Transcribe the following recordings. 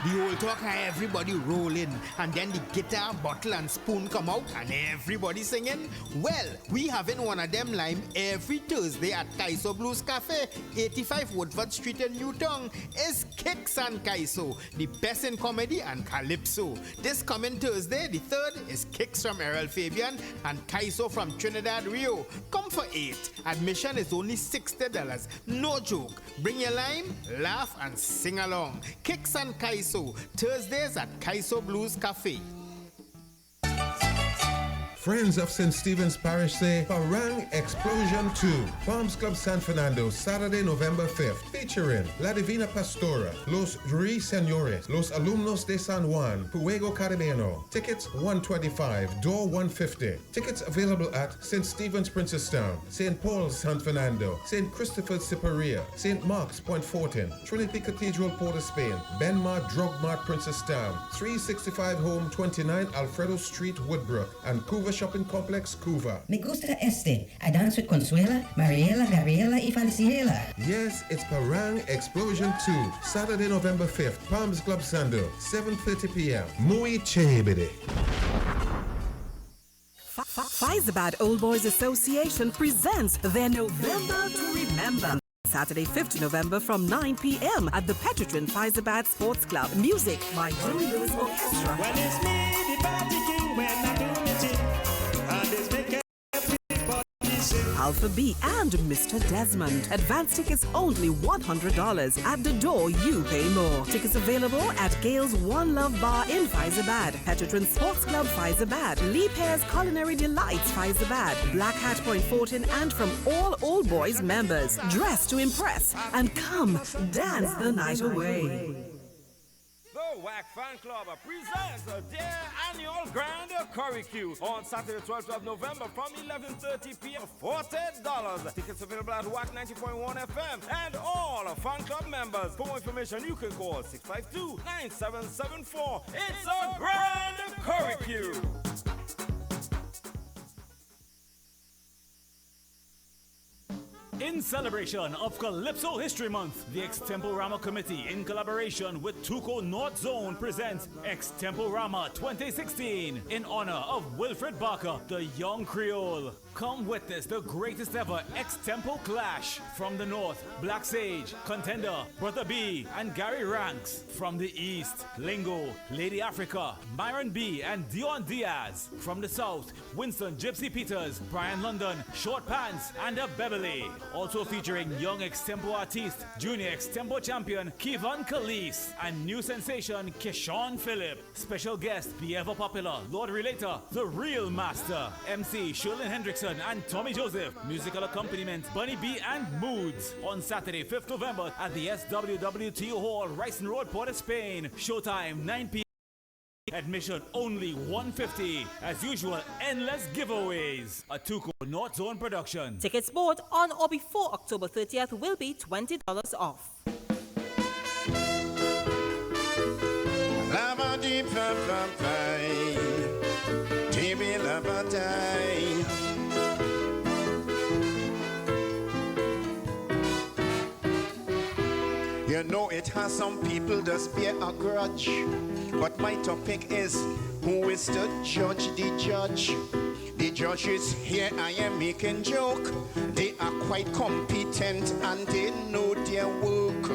The whole talk and everybody roll in, and then the guitar, bottle and spoon come out and everybody singing. Well, we having one of them lime every Thursday at Kaiso Blues Cafe, 85 Woodford Street in Newtown. Is Kicks and Kaiso, the best in comedy and calypso. This coming Thursday, the 3rd, is Kicks from Errol Fabian and Kaiso from Trinidad, Rio. Come for 8. Admission is only $60. No joke. Bring your lime, laugh and sing along. Kicks and Kaiso, Thursdays at Kaiso Blues Cafe. Friends of St. Stephen's Parish say Parang Explosion 2, Palms Club San Fernando, Saturday, November 5th, featuring La Divina Pastora, Los Ruiseñores, Los Alumnos de San Juan, Fuego Caribeño. Tickets $125, door $150. Tickets available at St. Stephen's Princestown, St. Paul's San Fernando, St. Christopher's Ciparia, St. Mark's Point Fortin, Trinity Cathedral Port of Spain, Benmar Drug Mart Princestown, 365 Home 29 Alfredo Street, Woodbrook, and Couva Shopping Complex, Couva. Me gusta este. I dance with Consuela, Mariela, Gabriela y Falciela. Yes, it's Parang Explosion 2, Saturday, November 5th, Palms Club Sando, 7:30 p.m. Muy chévere. Faizabad Old Boys Association presents their November to Remember. Saturday, 5th November from 9 p.m. at the Petrotrin Faizabad Sports Club. Music by Joey Lewis Orchestra. When it's me, the party king, when I do it, and it's make everybody sing. Alpha B and Mr. Desmond. Advance tickets only $100. At the door, you pay more. Tickets available at Gale's One Love Bar in Faizabad, Petrotrin Sports Club Faizabad, Lee Pear's Culinary Delights Faizabad, Black Hat Point Fortin, and from all Old Boys members. Dress to impress and come dance the night away. The Wack Fan Club presents their annual Grand Curricue on Saturday, 12th of November from 11:30 p.m. $40. Tickets available at Wack 90.1 FM and all fan club members. For more information, you can call 652-9774. It's a Grand Curricue. In celebration of Calypso History Month, the Extemporama Committee, in collaboration with Tuco North Zone, presents Extemporama 2016 in honor of Wilfred Barker, the young Creole. Come witness the greatest ever extempo clash from the north. Black Sage, Contender, Brother B, and Gary Ranks. From the east, Lingo, Lady Africa, Myron B, and Dion Diaz. From the south, Winston Gypsy Peters, Brian London, Short Pants, and a Beverly. Also featuring young extempo artist, junior extempo champion Kevon Calise, and new sensation Keshawn Phillip. Special guest, the ever popular Lord Relator, the Real Master, MC Sherlyn Hendrickson and Tommy Joseph. Musical accompaniment, Bunny B and Moods. On Saturday, 5th November at the SWWT Hall, Ryson Road, Port of Spain. Showtime, 9 p.m. Admission only $150. As usual, endless giveaways. A Tuco North Zone production. Tickets bought on or before October 30th will be $20 off. You know it has some people just bear a grudge. But my topic is, who is the judge, the judge? The judge is here, I am making joke. They are quite competent and they know their work.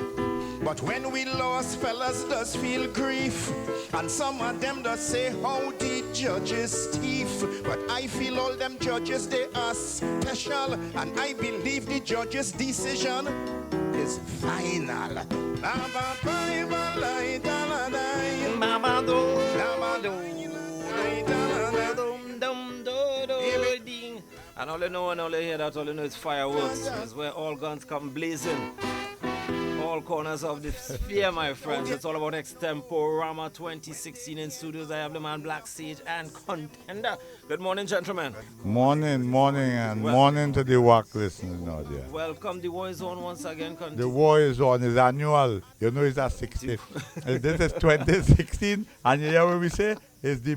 But when we lost, fellas does feel grief. And some of them does say how the judges thief. But I feel all them judges, they are special. And I believe the judge's decision is final. And all you know and all you hear, that all you know is fireworks. It's where all guns come blazing. All corners of the sphere, my friends. It's all about Extemporama 2016 in studios. I have the man Black Sage and Contender. Good morning, gentlemen. Morning, and morning to the Wack listeners out there. Welcome. The war is on once again, Contender. The war is on. It's annual. You know it's at 60. This is 2016, and you hear what we say? It's the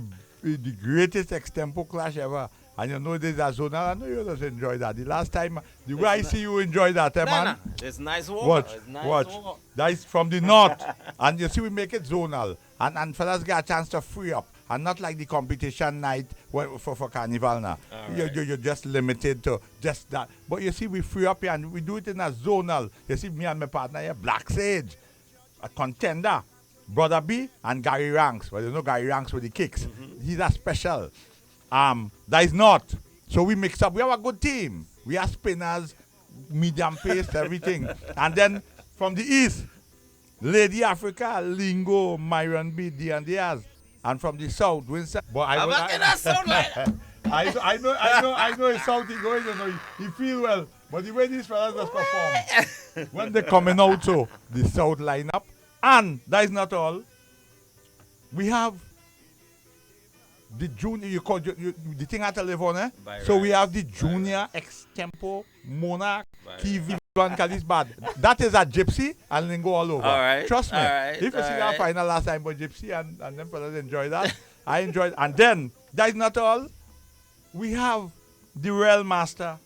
greatest extempo clash ever. And you know there's a zonal. I know you just enjoy that. The last time, the way I see you enjoy that, man. Nah. It's nice water. Watch, It's nice watch. water. That is from the north. And you see, we make it zonal. And fellas get a chance to free up. And not like the competition night for Carnival now. You're just limited to just that. But you see, we free up here and we do it in a zonal. You see, me and my partner here, Black Sage, a contender, Brother B, and Gary Ranks. Well, you know Gary Ranks with the kicks. He's a special. That is not. So we mix up. We have a good team. We have spinners, medium pace, everything. And then from the east, Lady Africa, Lingo, Myron B, and Diaz. And from the south, Winston. But I know it's Southie going, you know, he feel well. But the way these fellas just perform, when they're coming out, so the south lineup. And that is not all. We have the junior, you call the thing at Telefone, so we have the junior extempo monarch TV one Kalis bad. That is a gypsy and lingo all over. All right. Trust me. All right. If you see that final last time with gypsy and them fellas enjoy that, I enjoyed. And then that is not all. We have the real master,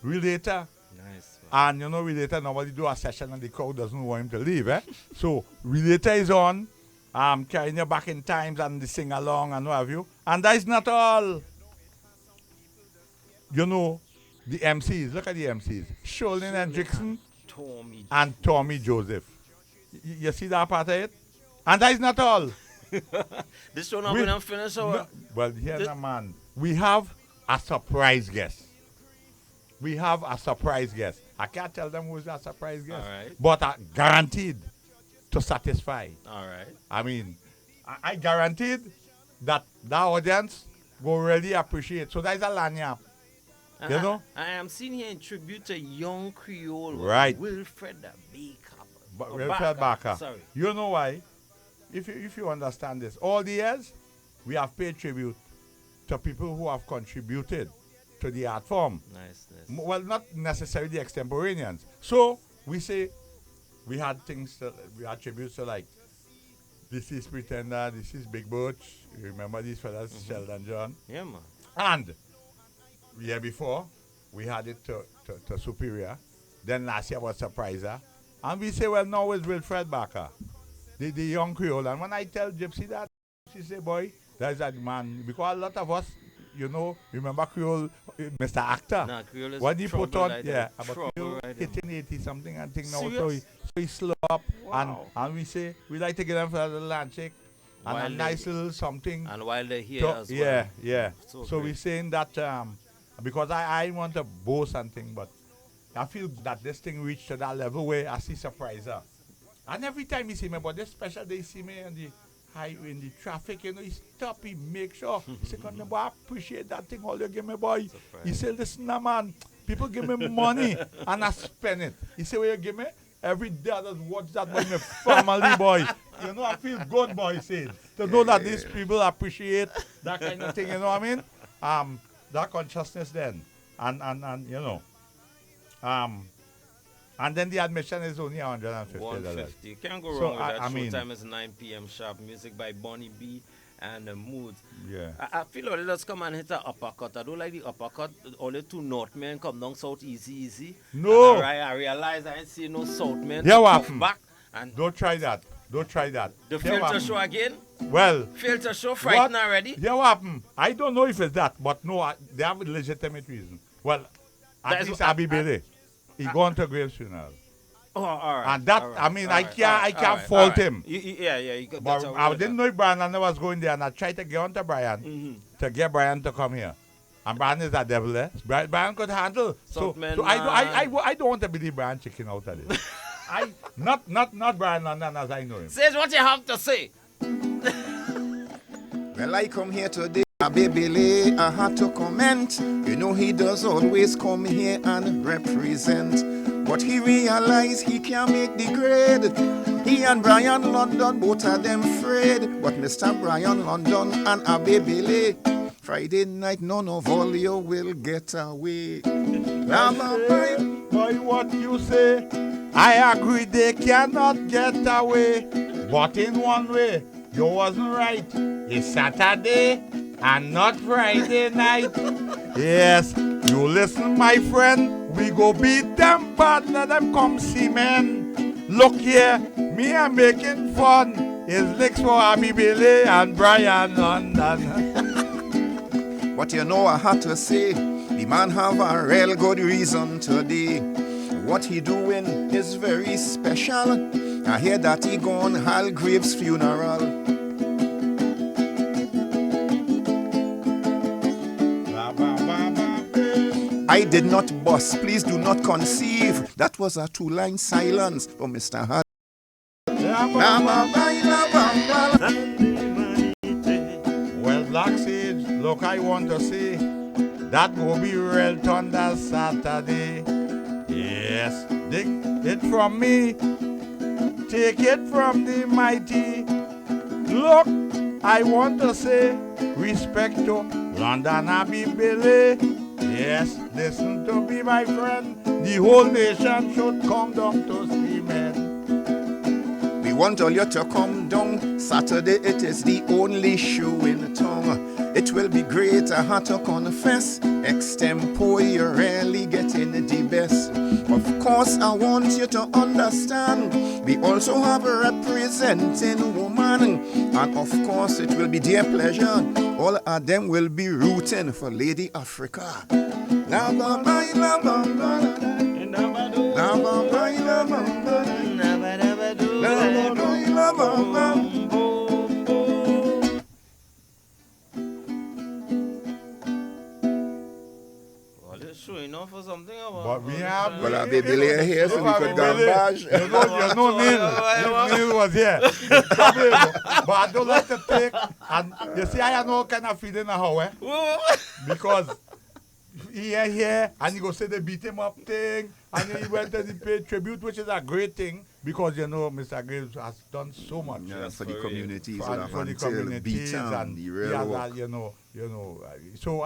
Relator. Nice. And you know, Relator normally do a session and the crowd doesn't want him to leave. So Relator is on. Carrying you back in times and the sing along and what have you. And that is not all. You know, the MCs, look at the MCs. Sholin Hendrickson and Tommy Joseph. You see that part of it? And that is not all. This show not going to finish or? No, well, here's a man. We have a surprise guest. We have a surprise guest. I can't tell them who's that surprise guest. All right. But guaranteed to satisfy. All right. I mean, I guaranteed that the audience will really appreciate. So that is a lanyard. You know? I am seen here in tribute to young Creole. Right. Wilfred Baker. Wilfred Baker. Sorry. You know why? If you understand this, all the years we have paid tribute to people who have contributed to the art form. Nice. Well, not necessarily the extemporaneans. So we say we had tributes to like, this is Pretender, this is Big Butch. You remember these fellas, Sheldon John? Yeah, man. And year before, we had it to Superior. Then last year was Surpriser. And we say, well, now it's Wilfred Baker, the young Creole. And when I tell Gypsy that, she say, boy, that's that man. Because a lot of us, you know, remember Creole, Mr. Actor. Nah, Creole is when he put on, like yeah, that. about Creole hitting 80 something and thing now. Serious? So he slow up. Wow. And we say, we like to get them for a little handshake. And While a nice little something. And while they're here as well. Yeah, yeah. So great. we're saying that, because I want to boast something, but I feel that this thing reached to that level where I see surpriser. And every time he see me, but this special day he see me in the traffic, you know, he stop, he make sure. He say, "Come boy, I appreciate that thing all you give me, boy." Surprise. He say, "Listen, now, man, people give me money and I spend it." He say, "What you give me? Every day I just watch that boy, my family, boy." You know, I feel good, boy, he said. To know that these people appreciate that kind of thing, you know what I mean? That consciousness then. And you know. And then the admission is only $150. $150. You can't go wrong with that. Showtime is 9 p.m. sharp. Music by Bonnie B and the Moods. Yeah. I feel like they just come and hit an uppercut. I don't like the uppercut. All the two North men come down south easy. No. I realize I ain't see no South men. Yeah, what happened? Back and don't try that. Don't try that. The filter show again? Well. Filter show frightened already? Yeah, what happened? I don't know if it's that, but no, they have a legitimate reason. Well, at least Abby Bailey. He gone to Graves' funeral. Oh, all right. And that, right, I mean, I can't fault him. Yeah. You got but I didn't know if Brian was going there, and I tried to get on to Brian to get Brian to come here. And Brian is a devil, eh? Brian could handle. So I don't want to believe Brian chicken out of this. Not Brian London as I know him. Says what you have to say. Well, I come here today, baby Lee, I had to comment. You know he does always come here and represent. But he realized he can't make the grade. He and Brian London, both of them afraid. But Mr. Brian London and a baby Lee, Friday night, none of all you will get away. Boy, what you say? I agree they cannot get away. But in one way, you wasn't right. It's Saturday and not Friday night. Yes, you listen, my friend. We go beat them, but let them come see, man. Look here, me I'm making fun. It's licks for Abby Bailey and Brian London. But you know I had to say, the man have a real good reason today. What he doing is very special. I hear that he gone Hal Graves' funeral. I did not bust, please do not conceive. That was a two-line silence for Mr. Hal. Well, Black Sage, look, I want to say that will be real thunder Saturday. Yes, take it from me, take it from the mighty. Look, I want to say respect to London Abbey Billy. Yes, listen to me, my friend. The whole nation should come down to see, man. We want all you to come down. Saturday it is the only show in town. It will be great, I had to confess. Extempo, you're really getting the best. Of course, I want you to understand. We also have a representing woman. And of course, it will be their pleasure. All of them will be rooting for Lady Africa. Showing off or something about. But we have. Well, I'll be Billy here so we could gambage. You know, Neil was here. But I don't like to take. And you see, I have no kind of feeling now, eh? Because he here and you go say the beat him up thing, and then he went and he paid tribute, which is a great thing because you know Mr. Graves has done so much. Yeah, for the communities, for the communities, and the real work. you know. So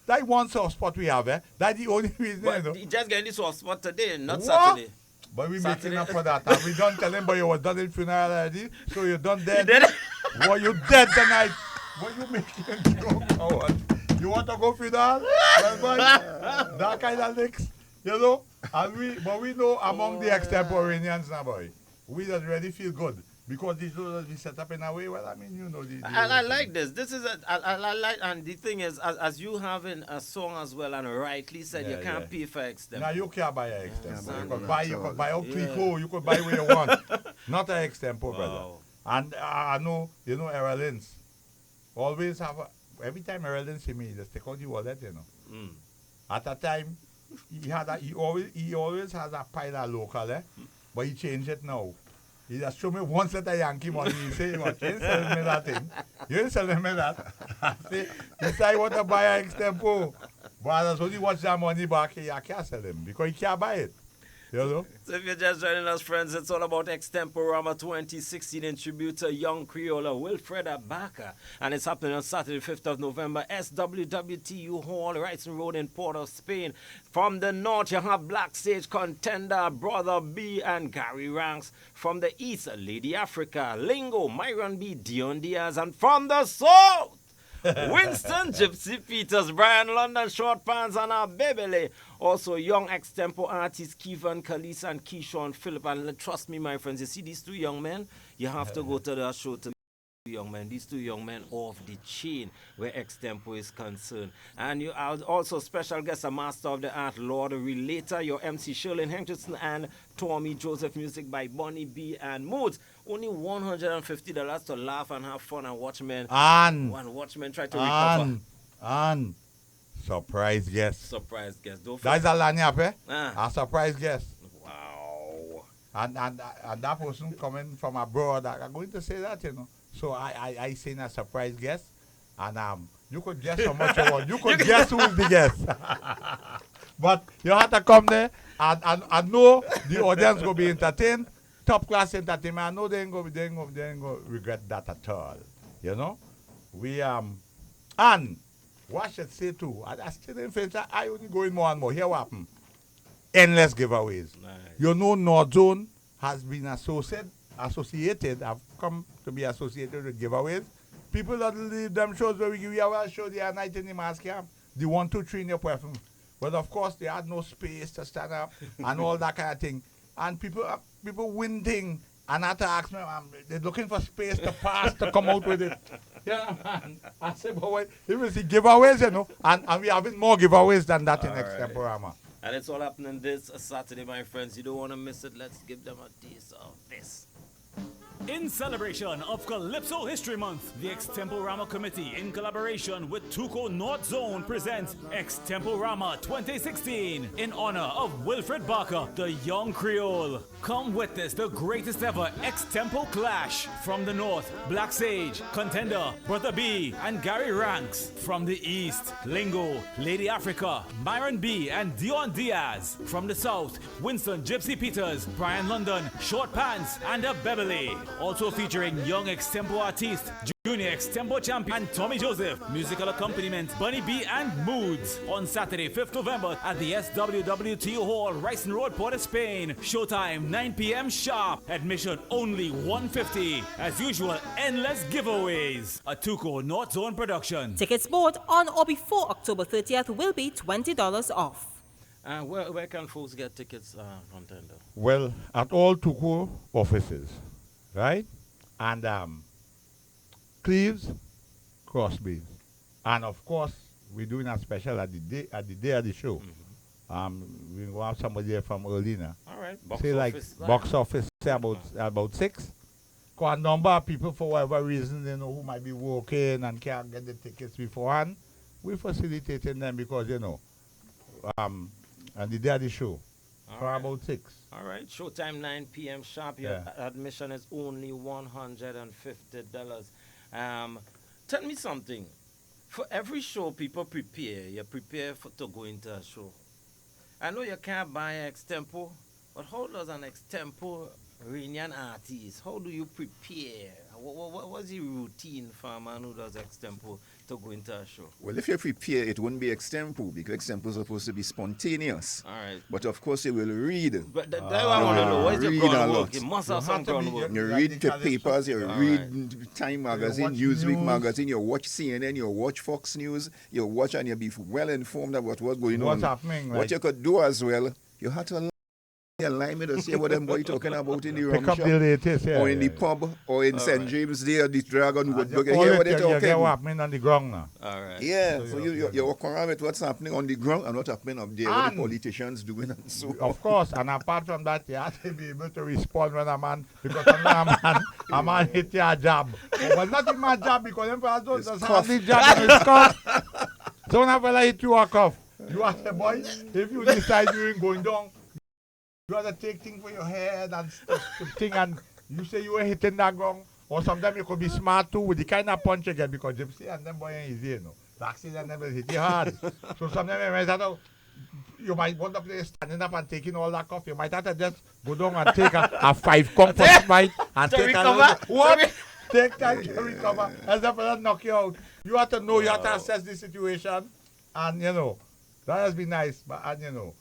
that one soft spot we have, eh? That's the only reason. But you know. he just getting this soft spot today, not What? Saturday. But we Saturday. making up for that. Have we done telling, but you was done in funeral already, so you done dead. You dead? Well, you dead tonight. What you making joke about? You want to go funeral? Well, boy, that kind of licks, you know. And we know among the extemporaneans now, boy, we just really feel good because these shows we set up in a way. Well, I mean, you know, I like this. This is I like, and the thing is, as you having a song as well, and rightly said, you can't pay for extempo. Now you can't buy an extempo. You could buy out Clico. You could buy where you want, not an extempo, brother. And I know, you know, Erlins always have every time Erlins see me, just take out the wallet, you know. At a time, he always has a pile of local, but he changed it now. He just showed me one set of Yankee money. He said, you ain't selling me that thing. You ain't selling me that. He said, I want to buy an extempo. But as soon as he watch that money back, I can't sell him because he can't buy it. You know? So if you're just joining us, friends, it's all about Extemporama 2016 in tribute to young Creola Wilfreda Barker. And it's happening on Saturday, 5th of November, SWWTU Hall, Wrightson Road in Port of Spain. From the north, you have Black Sage Contender, Brother B, and Gary Ranks. From the east, Lady Africa, Lingo, Myron B, Dion Diaz. And from the south, Winston, Gypsy Peters, Brian London, Short Pants, and our Bebele. Also, young extempo artists Kevin Khalees and Keyshawn Phillip. And trust me, my friends, you see these two young men, you have to go to that show to young men. These two young men off the chain where extempo is concerned. And you are also special guest, a master of the art, Lord Relator, your MC Sherlyn Henderson and Tommy Joseph, music by Bonnie B and Moods. Only $150 to laugh and have fun and watchmen. And watchmen try to recover. And surprise guest. Surprise guest. Don't That's a lanyap, eh? Ah. A surprise guest. Wow. And that person coming from abroad, I'm going to say that, you know. So I seen a surprise guest, and you could guess how much you want. You could guess who's the guest. But you have to come there and know the audience will be entertained, top class entertainment. I know they ain't going to regret that at all. You know, we and what I should say too, I still didn't finish. I only going more and more. Here what happened? Endless giveaways. Nice. You know, North Zone has been associated, have come to be associated with giveaways. People that leave them shows where we give you a show the night in the mass camp, the 1, 2, 3 in your perfume. But of course, they had no space to stand up and all that kind of thing. And people win thing and had to ask me, they're looking for space to pass to come out with it. Yeah, man. I said, but wait, it was the giveaways, you know, and we're having more giveaways than that in Extemporama. And it's all happening this Saturday, my friends. You don't want to miss it. Let's give them a taste of this. In celebration of Calypso History Month, the Extemporama Committee, in collaboration with Tuco North Zone, presents Extemporama 2016 in honor of Wilfred Barker, the young Creole. Come witness the greatest ever extempo clash from the north. Black Sage, Contender, Brother B, and Gary Ranks. From the east, Lingo, Lady Africa, Myron B, and Dion Diaz. From the south, Winston Gypsy Peters, Brian London, Short Pants, and a Beverly. Also featuring young extempo artist, junior extempo champion, and Tommy Joseph. Musical accompaniment, Bunny B and Moods. On Saturday, 5th November at the SWWTO Hall, Ryson Road, Port of Spain. Showtime, 9 p.m. sharp. Admission only $150. As usual, endless giveaways. A Tuco North Zone production. Tickets bought on or before October 30th will be $20 off. Where can folks get tickets, Contender? Well, at all Tuco offices, right? And Cleves, Crosby. And of course, we're doing a special at the day of the show. We will have somebody there from early now. All right. Box office, say about 6. Because a number of people, for whatever reason, you know, who might be working and can't get the tickets beforehand, we're facilitating them because, you know, and the day of the show, for about 6. All right. Showtime, 9 p.m. sharp. Your admission is only $150. Tell me something. For every show, people prepare. You prepare to go into a show. I know you can't buy extempo, but how does an extemporanean artist, how do you prepare? What's the routine for a man who does extempo to go into a show? Well, if you prepare, it won't be extempo because extempo is supposed to be spontaneous. All right. But of course, you will read. But that's what I want to know. What is your groundwork? You must have some groundwork. You read the papers, you read Time Magazine, Newsweek Magazine, you watch CNN, you watch Fox News, you watch and you'll be well informed about what's going on. What's happening, What you could do as well, you have to align me to see what them boy talking about in the rum shop, or in the pub, or in St. James there, the Dragon Woodburg. You hear what they talking? You get what's happening on the ground now. All right. Yeah, so you walk around with what's happening on the ground and what's happening up there, what the politicians doing and so. Of course, and apart from that, you have to be able to respond when a man, because a man hit your jab. Well, not in my jab, because them fellas don't hardly jab on his cough. Don't have a hit you a cough. You ask the boy, if you decide you ain't going down, you have to take things for your head and thing, and you say you were hitting that ground. Or sometimes you could be smart too with the kind of punch you get because Gypsy and them boy ain't easy, you know. The accident never hit you hard. So sometimes you might want to play standing up and taking all that cough. You might have to just go down and take a 5 comfort bite and take a little. What? Take time to recover. As the person knock you out. You have to know, you have to assess the situation. And, you know, that has been nice. But, and, you know,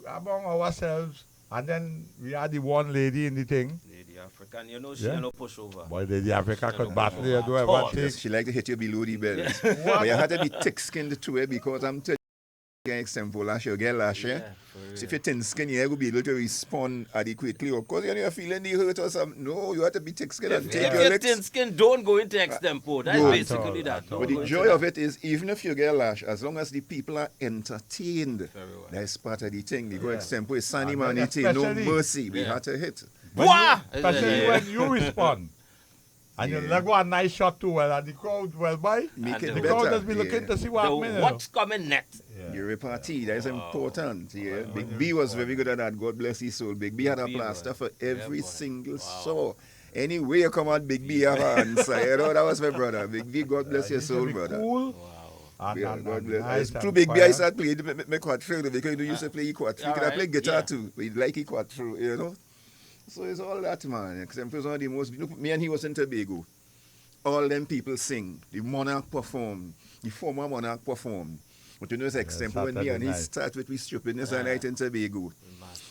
among ourselves, and then we had the one lady in the thing. Lady African, you know she no push over. Boy, Lady Africa could battle you, do everything. She like to hit you below the belt. But you have to be thick-skinned to it because I'm telling you, extempo lash, you get lash, so if you're thin-skinned, you will be able to respond adequately. Of course, you're feeling the hurt or something. No, you have to be thick-skinned and take your licks. If you're thin-skinned, don't go into extempo. That's basically that. But the joy of it is, even if you get lash, as long as the people are entertained, that's part of the thing. The go extempo is sunny manity, no mercy. We have to hit. Especially when you respond. And you let go a nice shot too, well, and the crowd, well, boy, the crowd just be looking to see what's coming next. The repartee, that is important. Yeah. Big B was very good at that. God bless his soul. Big B had a plaster for every single saw. Anyway, you come out, Big B have an answer. You know, that was my brother. Big B, God bless your soul, brother. Cool. God bless. It's true, Big B, I started playing me quadrille because you used to play quadrille. You can play guitar too, but you like it quadrille, you know. So it's all that, man. Except one of the most. Look, me and he was in Tobago. All them people sing. The monarch performed. The former monarch performed. But you know, it's example when me Saturday and he night. start with we stupidness and night in Tobago.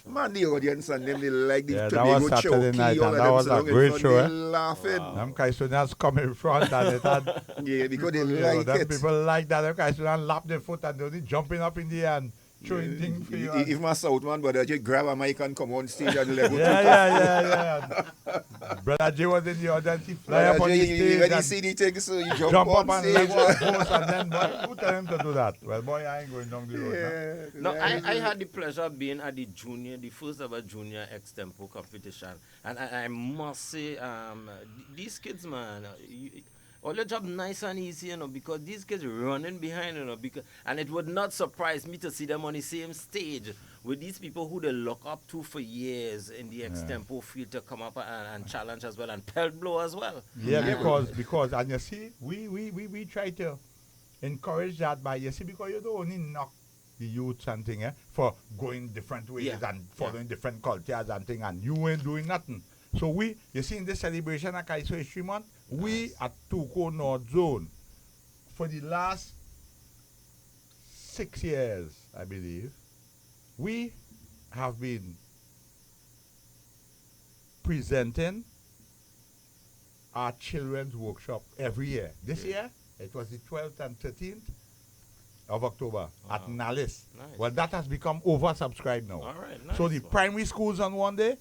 Man, the audience and them, they like the Yeah, that was Tobago Saturday choky, night, all and of that them was sit a down in great front, show, they eh? laughing. Them Kaisonians come in front and it had Yeah, because they people, like them it. people like that. Them Kaisonians lap their foot and they're only jumping up in the air and throwing things for you. If my South man, brother, just grab a mic and come on stage and let go. Yeah. Brother Jay was in the audience. He fly up on the stage when you and see the thing, so you jump jump on up and stage. let go and post and then boy, who tell him to do that? Well, boy, I ain't going down the road. No, I had the pleasure of being at the first ever junior extempo competition, and I must say, these kids, man, all your job nice and easy, because these kids running behind, and it would not surprise me to see them on the same stage with these people who they look up to for years in the extempo field to come up and challenge as well and pelt blow as well. Yeah, because and you see, we try to encourage that by because you don't only knock the youths and thing for going different ways and following different cultures and thing, and you ain't doing nothing. So you see in this celebration at Kaiso History Month, we at Tuco North Zone for the last 6 years, I believe, we have been presenting our children's workshop every year. This year, it was the 12th and 13th of October at Nalis. Nice. Well, that has become oversubscribed now. All right, nice. So the primary schools on one day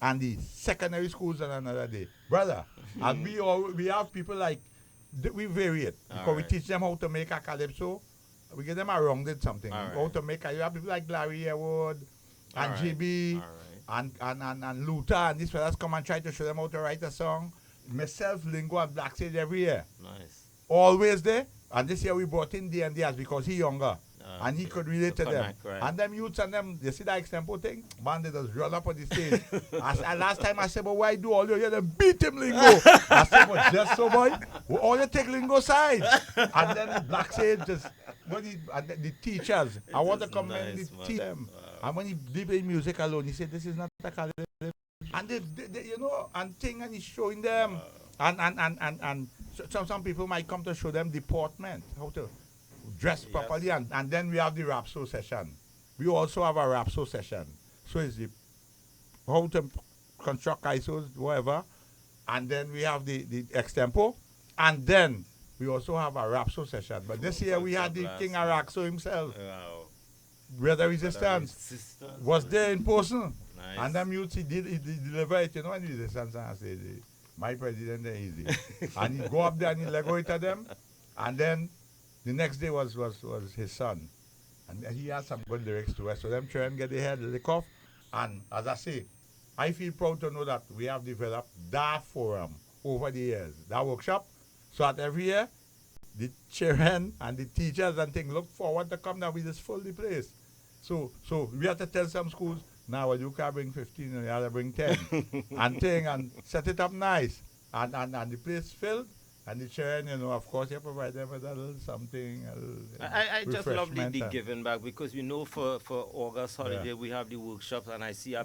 and the secondary schools on another day. Brother, and we have people like, we vary it. Because we teach them how to make a calypso. We give them a rounded something. How to make you have people like Larry Airwood and JB and Luther and these fellas come and try to show them how to write a song. Myself, Lingo and Black Sage every year. Nice. Always there. And this year we brought in D&D because he younger. And he could relate to them. Right. And them youths and them, you see that extempo thing? Man, they just run up on the stage. Last time I said, but why do all you hear them beat him, Lingo? I said, but just so, boy, we all you take Lingo side. And then Black Sage just, the teachers, I want to commend the teach them. And when he did play music alone, he said, this is not a calypso. And they and thing, and he's showing them. And some people might come to show them deportment, how to dress properly, and then we have the Rapso session. We also have a Rapso session. So it's the how to construct ISOs, whatever, and then we have the extempo, and then we also have a Rapso session. But this year we had the King Araxo himself. Wow. Brother Resistance was there in person. Nice. And them youths, he delivered it, and Resistance and say, my president is easy. And he go up there and he let go it at them, and then the next day was his son. And he had some good lyrics to us. So them try and get their head lick off. And as I say, I feel proud to know that we have developed that forum over the years, that workshop. So that every year, the children and the teachers and things look forward to come down with this full the place. So we have to tell some schools, now well, you can bring 15 and you have to bring 10 and thing and set it up nice. And the place filled. And the children, of course, you provide them with a little something. I just love the giving back because we know for August holiday we have the workshops, and I see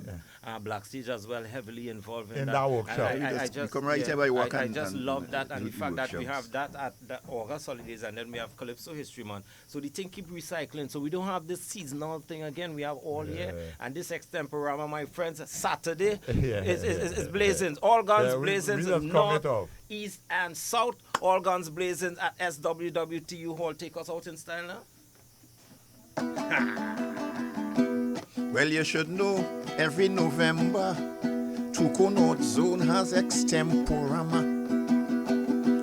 Black Stage as well heavily involved in that workshop. I just come right here by Wack I just and love that, and the fact that we workshops. have that at the August holidays, and then we have Calypso History Month. So the thing keep recycling. So we don't have this seasonal thing again. We have all year, and this extemporama, my friends, Saturday is blazing. All guns blazing. North, East and South, all guns blazing at SWWTU Hall. Take us out in style now. Well, you should know every November, Tuco North Zone has extemporama.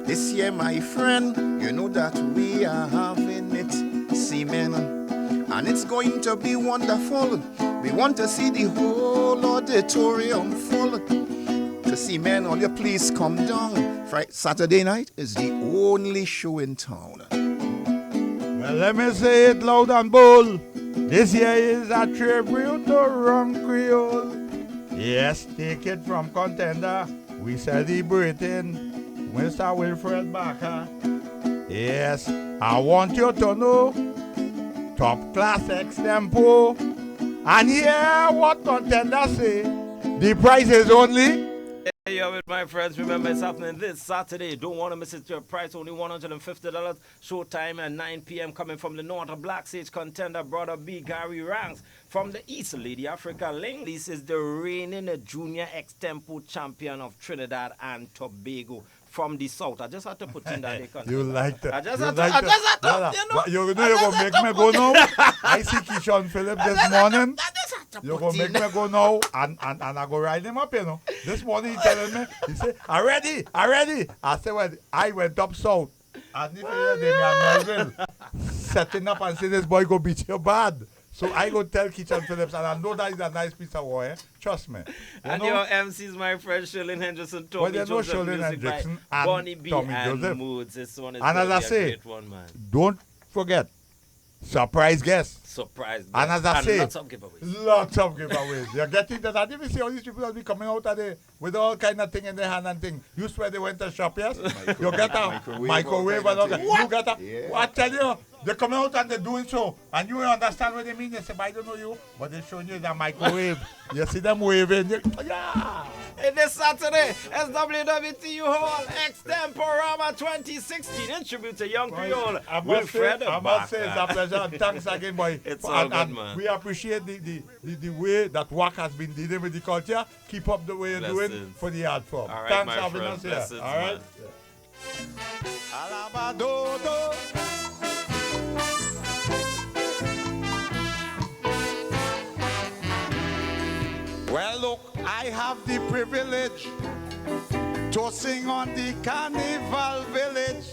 This year, my friend, you know that we are having it, seamen, and it's going to be wonderful. We want to see the whole auditorium full. To see men, all you please come down. Saturday night is the only show in town. Well, let me say it loud and bold. This year is a tribute to Rum Creole. Yes, take it from contender. We celebrating Mr. Wilfred Barker. Yes, I want you to know top class extempo. And hear what contender say. The price is only Hey, yo, my friends, remember it's happening this Saturday. Don't want to miss it. Your price only $150. Showtime at 9 p.m. Coming from the north, a Black Sage contender, Brother B. Gary Ranks. From the east, Lady Africa Langley's is the reigning junior ex-tempo champion of Trinidad and Tobago. From the south, I just had to put in that. You like that? I just you had like to. I that? just had to. Lala, You know. you're gonna make me go now. I see Keyshawn Phillips this morning. You're gonna make me go now, and I go ride him up. You know. This morning he telling me, he said, "I ready." I said, "Well, I went up south, and if you hear them, Melville setting up and say this boy go beat you bad." So I go tell Keyshawn Phillips, and I know that is a nice piece of work. Trust me. And know? your MCs, my friend Shirley Henderson, Tommy Joseph, Shirley music by Hendrickson and Bonnie B Tommy and Joseph. Moods. This one is And as I say, great one, man. don't forget, surprise guest. Surprise. And as I say, lots of giveaways. Lots of giveaways. You're getting that. And if you see all these people that be coming out of there with all kind of thing in their hand and thing. You swear they went to shop, yes? You get a microwave and all that. You get a, I tell you, they're coming out and they're doing so. And you understand what they mean. They say, I don't know you, but they're showing you the microwave. You see them waving. Yeah. And this Saturday, SWWTU Hall, Extemporama 2016, in tribute to Young Creole, Wilfred I must say it's a pleasure. And thanks again, boy. It's all good, man. We appreciate the way that Wack has been dealing with the culture. Keep up the way you're doing for the art form. All right, thanks my for having friend. us here. Blessings, All right. Well, look, I have the privilege to sing on the Carnival Village.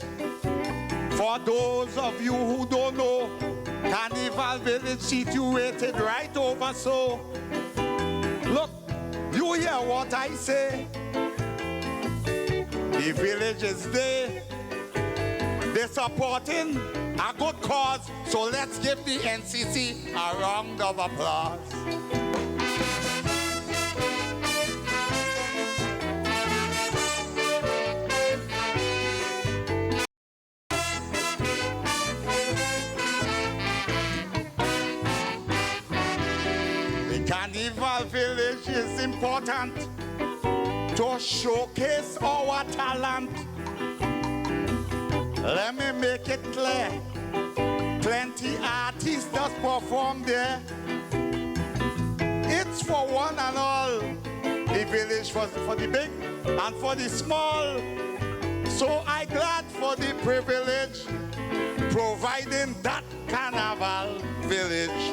For those of you who don't know, Carnival Village situated right over so. Look, you hear what I say? The village is there. They're supporting a good cause. So let's give the NCC a round of applause. Carnival Village is important to showcase our talent. Let me make it clear. Plenty artists that perform there. It's for one and all. The village for the big and for the small. So I'm glad for the privilege providing that Carnival Village.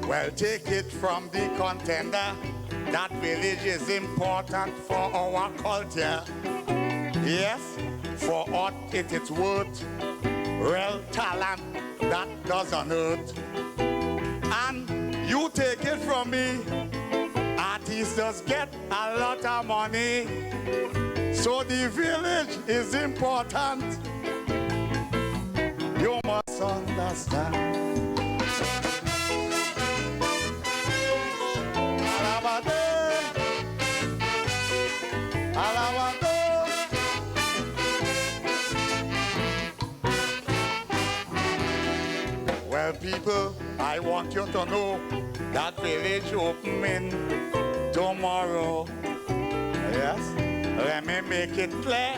Well, take it from the contender. That village is important for our culture. Yes, for what it is worth. Real talent that doesn't hurt. And you take it from me. Artists just get a lot of money. So the village is important. You must understand. Well, people, I want you to know that village opening tomorrow. Yes, let me make it clear.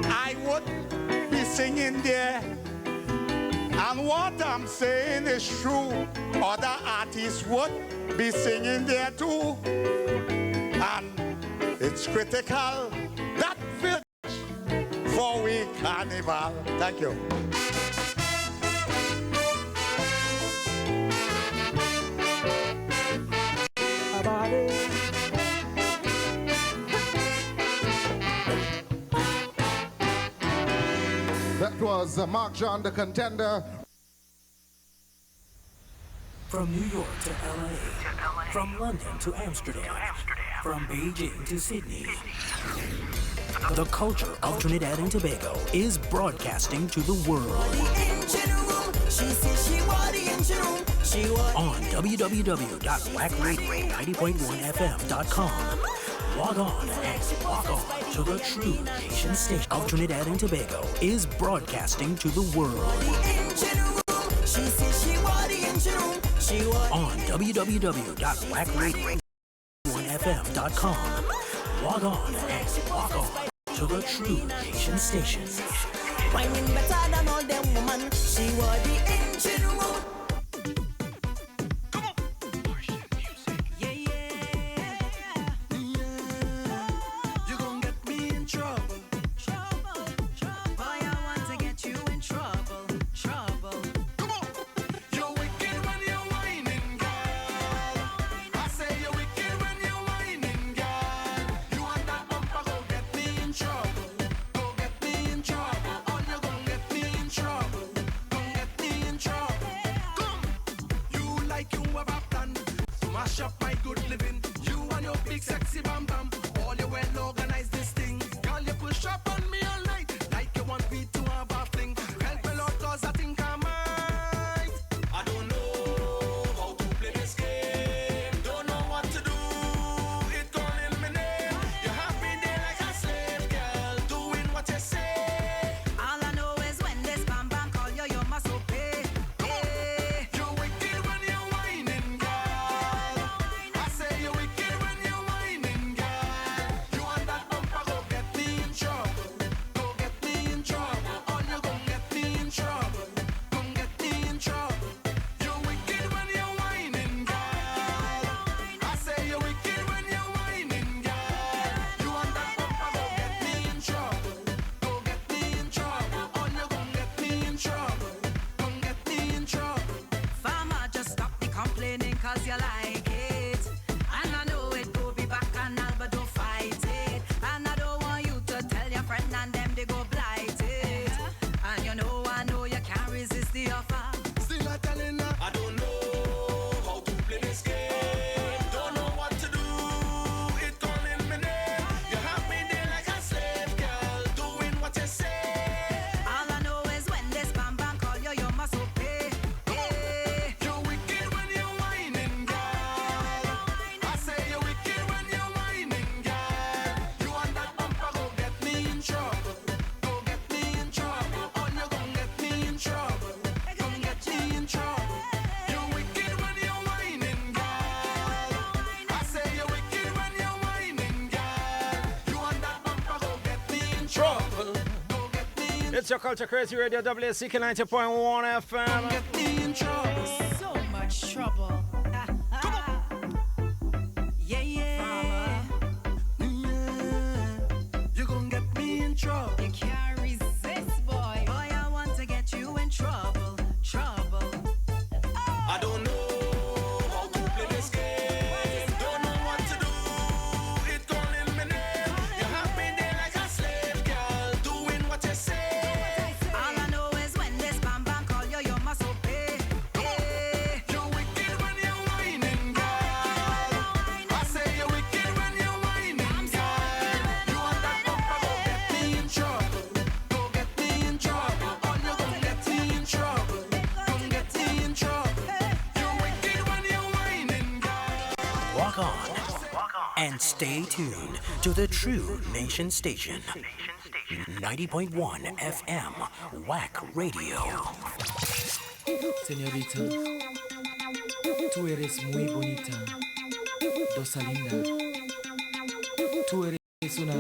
I would be singing there. And what I'm saying is true. Other artists would be singing there too. And it's critical that village for we carnival. Thank you. That was Mark John, the contender. From New York to LA, from London to Amsterdam, from Beijing to Sydney. The culture of Trinidad and Tobago is broadcasting to the world. On www.wackradio90.1fm.com. Log on and walk on to the true nation station of Trinidad and Tobago is broadcasting to the world on www.wackradio1fm.com. Log on and walk on to the true nation station. Whining better than all them woman. She was the engine room. It's your Culture Crazy Radio, WSCK 90.1 FM. So much trouble. Yeah, yeah. You're gonna get me in trouble. You can't resist, boy. Boy, I want to get you in trouble. Trouble. I don't know how to play this game. Don't know what to do. It's calling my name. You have me there like a slave girl, doing what you say. And stay tuned to the true nation station. 90.1 FM, Wack Radio. Señorita, tú eres muy bonita, dosa linda. Tú eres una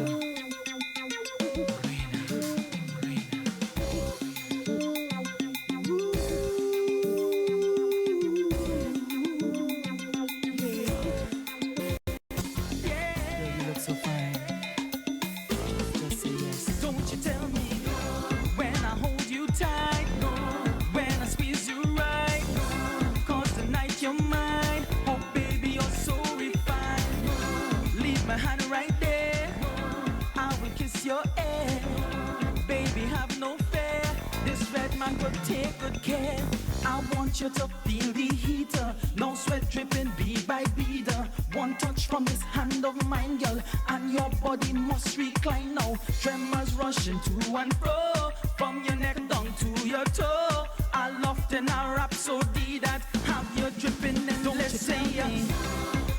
you to feel the heater, no sweat dripping bead by bead. One touch from this hand of mine, girl, and your body must recline now. Tremors rushing to and fro, from your neck down to your toe. I loved in a rhapsody that have you dripping endless.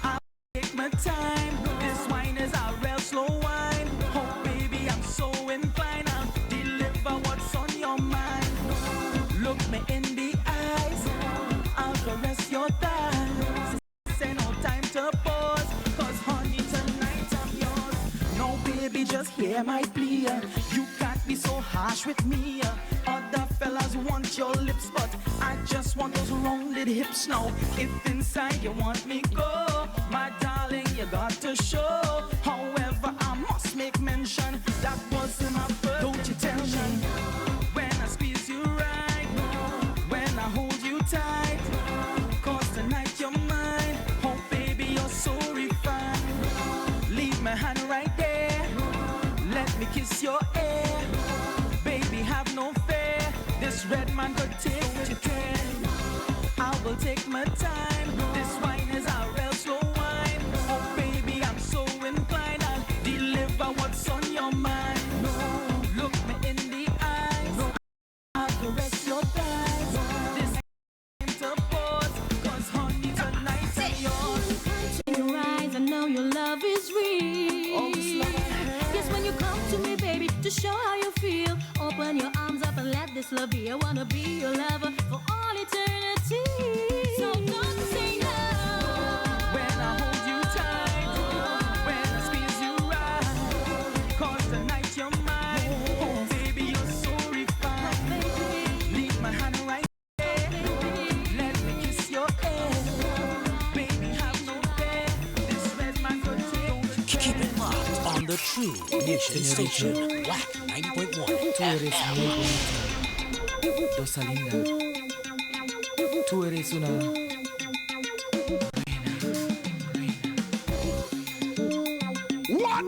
I'll take my time. This wine wine is a real slow wine. Oh baby, I'm so inclined. I'll deliver what's on your mind. Look me in the eyes, I'll caress your thighs. Say no time to pause, cause honey tonight I'm yours. No baby, just hear my plea. You can't be so harsh with me. Other fellas want your lips, but I just want those rounded hips now. If inside you want me go, my darling, you got to show. However, I must make mention that was in my birth. Don't you tell me when I squeeze you right, when I hold you tight, cause tonight you're mine. Oh baby, you're so refined. Leave my hand right there, let me kiss your hair. Baby, have no fear, this red man could take what you can. I will take my time, this wine is a real slow wine. Oh baby, I'm so inclined, I'll deliver what's on your mind. Look me in the eyes, I'll caress your thighs. This time to pause, cause honey tonight I'm yours. In your eyes, I know your love is real. Yes, when you come to me, baby, to show how you feel, open your arms up and let this love be. I wanna be your lover for all eternity. So don't say no. When I hold you tight, when I squeeze you right, cause tonight you're mine. Oh baby, you're so refined. Leave my hand right there, let me kiss your hair. Baby, have no fear, this red man could take. Keep it locked on the true nation station, Wack 90.1 Tú eres muy FM. bonita, Dosa linda. Tú eres una What?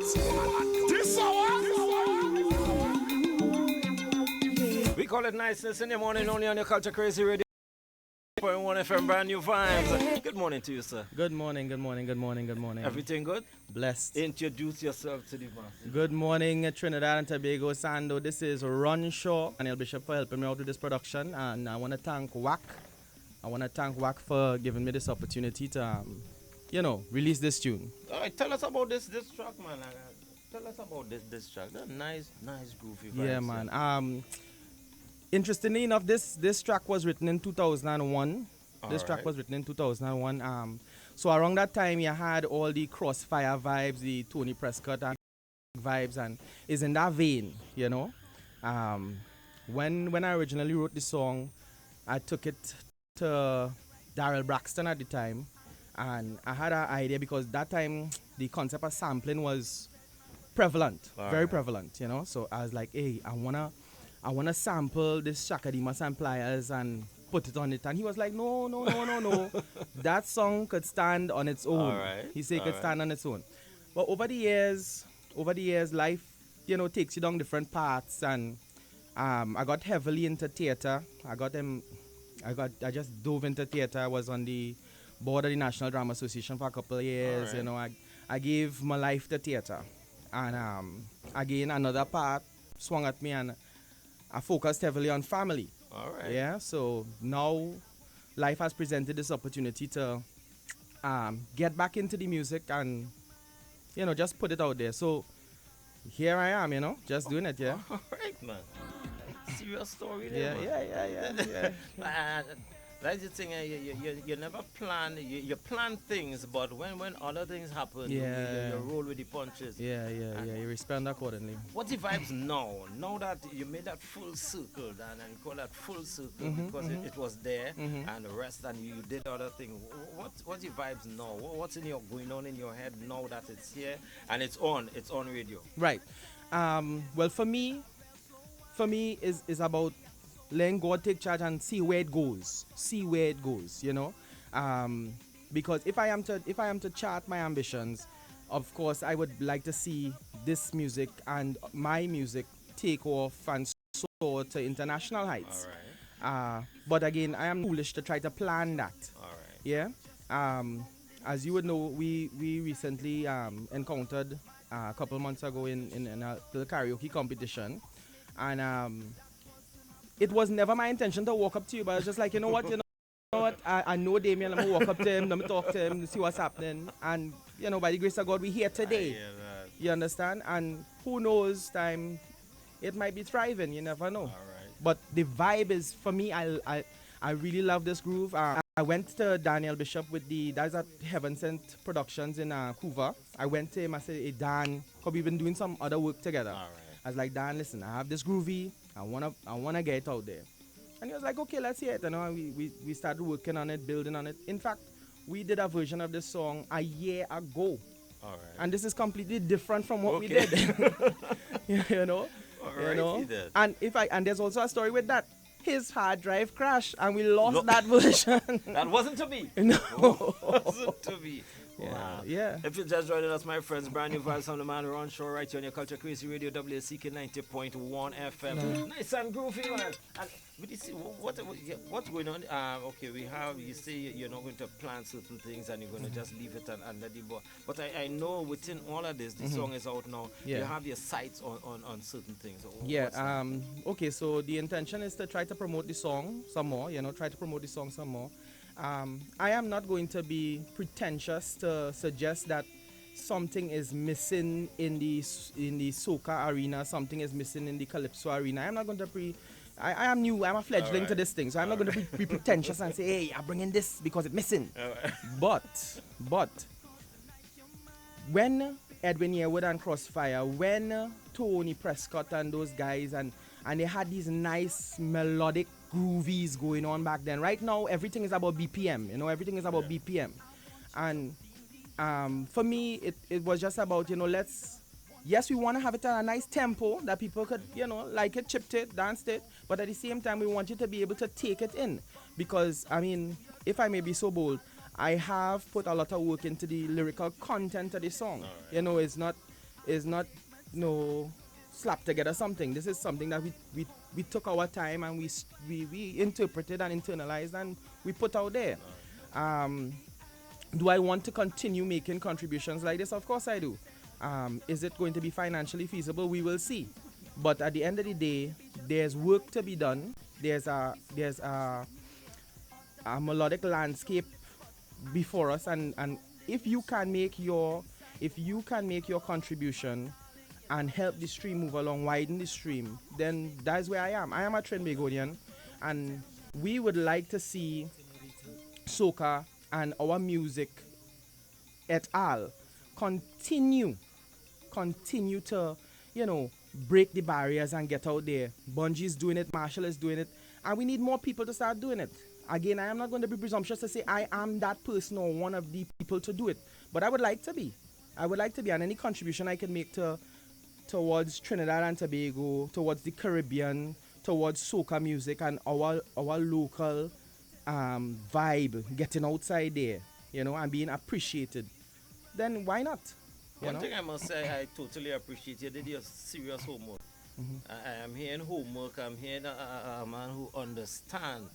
This hour? We call it niceness in the morning only on your Culture Crazy Radio. 1 FM, brand new vibes. Good morning to you, sir. Good morning, good morning, good morning, good morning. Everything good? Blessed. Introduce yourself to the masses. Good morning, Trinidad and Tobago, Sando. This is Ron Shaw and El Bishop for helping me out with this production. And I want to thank Wack. I want to thank Wack for giving me this opportunity to, release this tune. All right, tell us about this track, man. Tell us about this track. That's nice groovy vibes. Yeah, man. Interestingly enough, this track was written in 2001. This track was written in 2001. So around that time, you had all the Crossfire vibes, the Tony Prescott and vibes, and is in that vein, you know. When I originally wrote the song, I took it to Daryl Braxton at the time, and I had an idea because that time the concept of sampling was prevalent, very prevalent, you know. So I was like, hey, I wanna sample this Shakadima sampliers and put it on it, and he was like, no. That song could stand on its own. He said it could stand on its own. But over the years, life, takes you down different paths, and I got heavily into theater. I just dove into theater. I was on the board of the National Drama Association for a couple of years. I gave my life to theater, and again another part swung at me, and I focused heavily on family. Yeah, so now life has presented this opportunity to get back into the music and, just put it out there. So here I am, just doing it, yeah. All right, man. Serious story Yeah, there, man. yeah. That's the thing, you never plan, you plan things, but when other things happen, you roll with the punches. Yeah, you respond accordingly. What's the vibes now? Now that you made that full circle, and you call that full circle because it was there, and the rest, and you did other things. What's the vibes now? What's going on in your head now that it's here, and it's on radio? Right. Well, for me, is about letting God take charge and see where it goes, because if I am to chart my ambitions, of course I would like to see this music and my music take off and soar to international heights. But again, I am foolish to try to plan that. Yeah. As you would know, we recently encountered a couple months ago in a little karaoke competition, and it was never my intention to walk up to you, but I was just like, you know what, I know Damien. I'm gonna walk up to him, let me talk to him, see what's happening. And you know, by the grace of God, we're here today. You understand? And who knows, time it might be thriving. You never know. But the vibe is for me. I really love this groove. I went to Daniel Bishop with that's at Heaven Sent Productions in Hoover. I went to him. I said, "Hey Dan, cause we've been doing some other work together." I was like, "Dan, listen, I have this groovy. I wanna get it out there." And he was like, "Okay, let's hear it." You know, and we started working on it, building on it. In fact, we did a version of this song a year ago. And this is completely different from what we did. You know. You know? And there's also a story with that. His hard drive crashed and we lost that version. That wasn't to be. No. It wasn't to be. Wow. Yeah. If you're just joining us, my friends, brand new vibes from the man Ron Show right here on your Culture Crazy Radio, WSCK 90.1 FM. Nice and groovy, man. And we see what's going on. Okay, we have, you say you're not going to plan certain things and you're going to just leave it and let it go. But I know within all of this, the song is out now. Yeah. You have your sights on certain things. Yeah. Okay, so the intention is to try to promote the song some more, try to promote the song some more. I am not going to be pretentious to suggest that something is missing in the soca arena, something is missing in the calypso arena. I'm not going to I am new, I'm a fledgling to this thing, so I'm not going to be pretentious and say, hey, I'm bringing this because it's missing. But when Edwin Yearwood and Crossfire, when Tony Prescott and those guys, and they had these nice melodic groovies going on back then. Right now, everything is about BPM, everything is about BPM. And for me, it was just about, yes, we want to have it at a nice tempo that people could, like it, chipped it, danced it, but at the same time, we want you to be able to take it in. Because, I mean, if I may be so bold, I have put a lot of work into the lyrical content of the song. It's not slap together something. This is something that we took our time and we interpreted and internalized and we put out there. Do I want to continue making contributions like this? Of course I do. Is it going to be financially feasible? We will see. But at the end of the day, there's work to be done. There's a melodic landscape before us, and if you can make your contribution and help the stream move along, widen the stream, then that's where I am. I am a Trinbagonian, and we would like to see soca and our music et al. continue to, break the barriers and get out there. Bungie's doing it, Marshall is doing it, and we need more people to start doing it. Again, I am not going to be presumptuous to say I am that person or one of the people to do it, but I would like to be. And any contribution I can make towards Trinidad and Tobago, towards the Caribbean, towards soca music and our local vibe, getting outside there, and being appreciated, then why not? One thing I must say, I totally appreciate you did your serious homework. I am hearing homework. I'm hearing a man who understand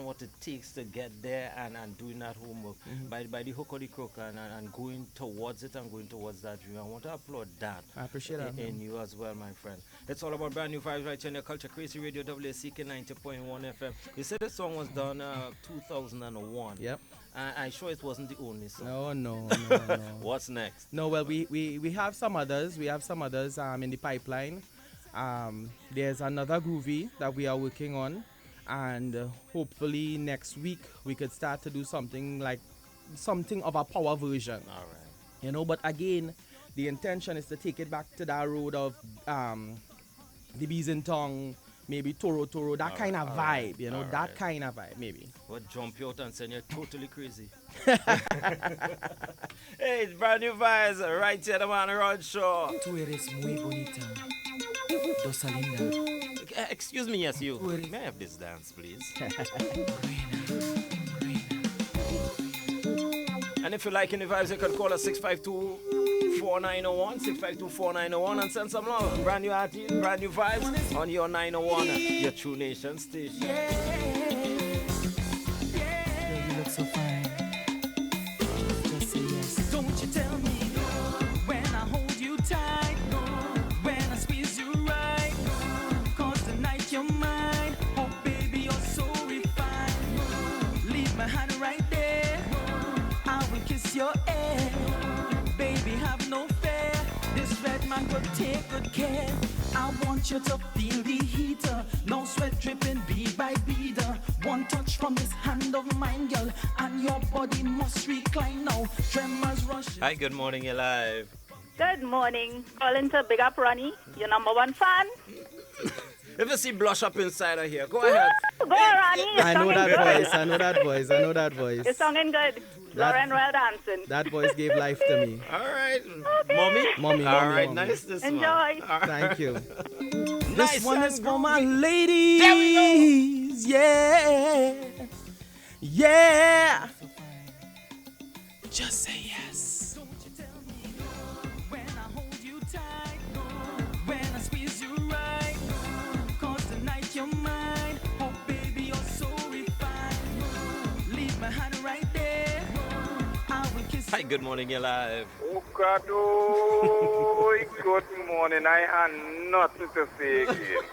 what it takes to get there and doing that homework by the hook or the crook and going towards it and going towards that dream. I want to applaud that. I appreciate that. In you as well, my friend. It's all about brand new vibes right here on your Culture Crazy Radio, WSCK 90.1 FM. You said the song was done 2001. Yep. I'm sure it wasn't the only song. No. What's next? No, well, we have some others. We have some others in the pipeline. There's another groovy that we are working on, and hopefully next week we could start to do something of a power version. All right. But again, the intention is to take it back to that road of the bees in tongue, maybe Toro, that kind of vibe, that kind of vibe, maybe. What jump you out and say you're totally crazy. Hey, it's brand new vibes right here, the Man Ron Show. Tú eres muy bonita. Dosa linda. Excuse me, yes, you. May I have this dance, please? And if you're liking the vibes, you can call us 652-4901, 652-4901, and send some love. Brand new artist, brand new vibes on your 901, your True Nation station. You look so fine. Just say yes. Don't you tell me when I hold you tight, when I squeeze you right, 'cause tonight you're mine. Oh baby, you're so refined. Leave my take good care. I want you to feel the heater. No sweat dripping bead by bead. One touch from this hand of mine, girl, and your body must recline now. Tremors rush. Hi, good morning, you're live. Good morning. Calling to big up Ronnie, your number one fan. If you see blush up inside of here, go ahead. Go, Ronnie. I know that voice. I know that voice. I know that voice. You're singing good. Lauren, well dancing. That voice gave life to me. All right. Okay. Mommy. All right, mommy. nice this Enjoy. one. All right. Thank you. Nice This one and is for my groovy. ladies. There we go. Yeah. Yeah. Just say yes. When I hold you tight, when I squeeze you right, 'cause tonight you're mine. Oh baby, you're so refined. Leave my hand right there. I will kiss. Hi, good morning, you're live. Good morning. I have nothing to say again.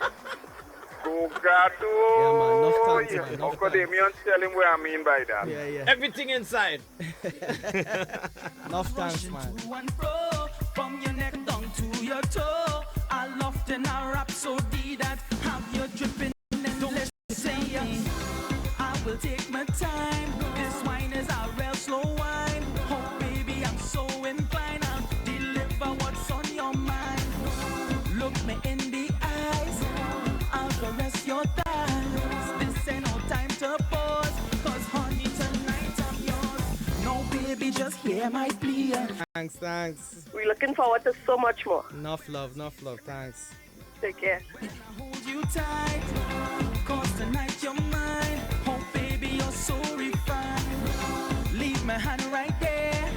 Yeah, man, enough thanks, man, enough Uncle Damien, tell him what I mean by that. Yeah. Everything inside. Enough thanks, man. To and fro, from your neck down to your toe. I loved and I rhapsody that have you dripping and let's say I will take my time. This wine is a real slow wine. Oh baby, I'm so inclined. I'll deliver what's on your mind. Look me in the eyes. I'll caress your thighs. This ain't no time to pause. 'Cause honey, tonight I'm yours. No baby, just hear my plea. Thanks. We're looking forward to so much more. Enough love, thanks. Take care. Hold you tight, 'cause tonight you're mine. Oh baby, you're so refined. Leave my hand right there.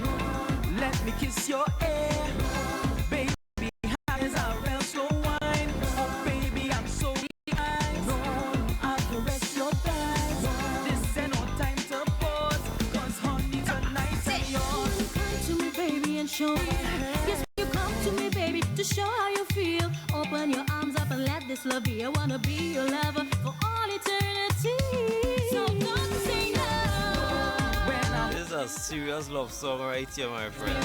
Let me kiss your hair. Baby, is a real slow wine. Oh baby, I'm so behind. I'll caress your thighs. This ain't no time to pause. 'Cause honey, tonight I'm yours. Come to me, baby, and show me. Yes, you come to me, baby, to show how you feel. Open your arms up and let this love be. I wanna be your lover for all eternity. So don't say no. This is a serious love song right here, my friend.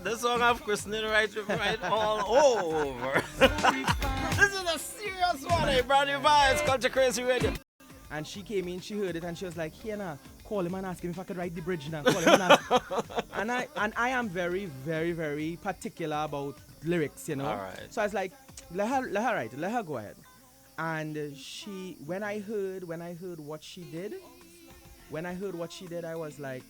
This song I've christening right all over. This is a serious one, eh? Brand new vibes, Culture Crazy Radio. And she came in, she heard it, and she was like, here now, call him and ask him if I could write the bridge now. Call him and ask. and I am very, very, very particular about lyrics, you know. All right. So I was like, let her write it, let her go ahead. And she, when I heard what she did, I was like,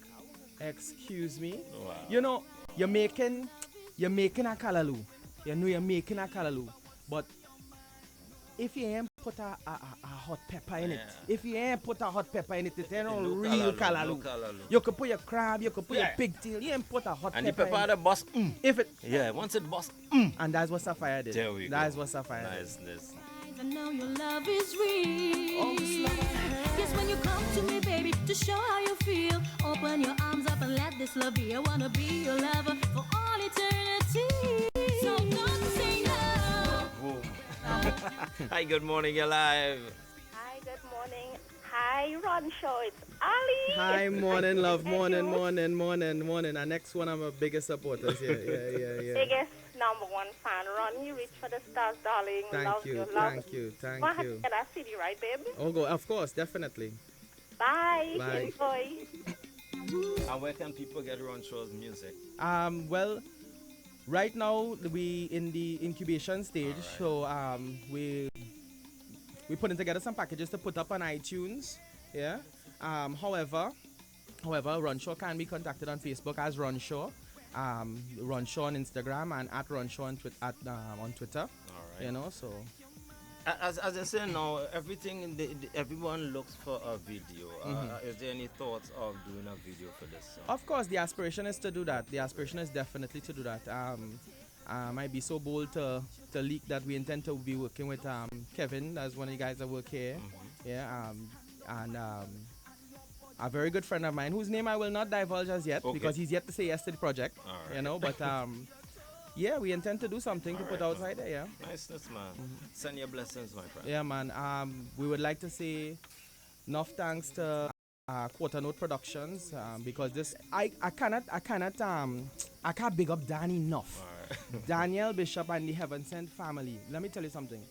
excuse me. Wow. You know, you're making a kalaloo. You know you're making a kalaloo. But if you ain't put a hot pepper in it, it ain't no real kalaloo. You could put your crab, you could put your pigtail, you ain't put a hot And pepper the pepper in the bust. If it, Yeah, once it bust. and that's what Sapphire did. There we go. That's what Sapphire did. Niceness. I know your love is real. Yes, when you come to me, baby, to show how you feel. Open your arms up and let this love be. I wanna be your lover for all eternity. So don't say no. Hi, good morning, you're live. Hi, good morning. Hi, Ron Show. It's Ali. Hi, morning, love, morning. And next one, I'm a biggest supporters. Yeah. Biggest number one fan. Ron, you reach for the stars, darling. Thank you. Want to get that CD, right, babe? Oh, go, of course, definitely. Bye. Bye. Enjoy. And where can people get Ron Show's music? Well, right now we in the incubation stage, so we putting together some packages to put up on iTunes. Yeah. However, Ron Shaw can be contacted on Facebook as Ron Shaw, Ron Shaw on Instagram, and at Ron Shaw on Twitter. All right. You know, so. As I say now, everyone looks for a video. Is there any thoughts of doing a video for this song? Of course, the aspiration is to do that. The aspiration is definitely to do that. I'd be so bold to leak that we intend to be working with Kevin, as one of the guys that work here. Yeah, and a very good friend of mine, whose name I will not divulge as yet, because he's yet to say yes to the project. You know, but yeah, we intend to do something to put outside there. Yeah. Nice, man. Send your blessings, my friend. Yeah, man. We would like to say enough thanks to Quarter Note Productions, because this I can't big up Dan enough. Daniel Bishop and the Heaven Sent family. Let me tell you something.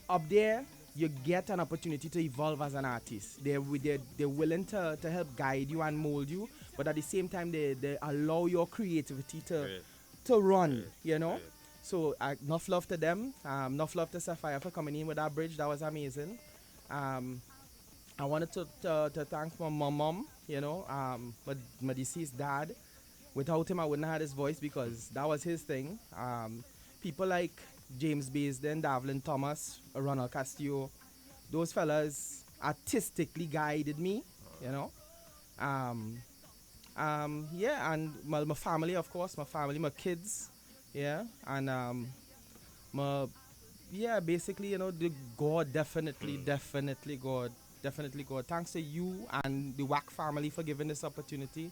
Up there, you get an opportunity to evolve as an artist. They're willing to help guide you and mold you, but at the same time, they allow your creativity to run, you know? So enough love to them. Enough love to Sapphire for coming in with that bridge. That was amazing. I wanted to thank my mom, you know, my deceased dad. Without him, I wouldn't have had his voice because that was his thing. People like James Baisden, Davlin Thomas, Ronald Castillo, those fellas artistically guided me, you know. Yeah, and my family, of course, my kids, yeah, and basically, you know, the God, definitely God. Thanks to you and the Wack family for giving this opportunity.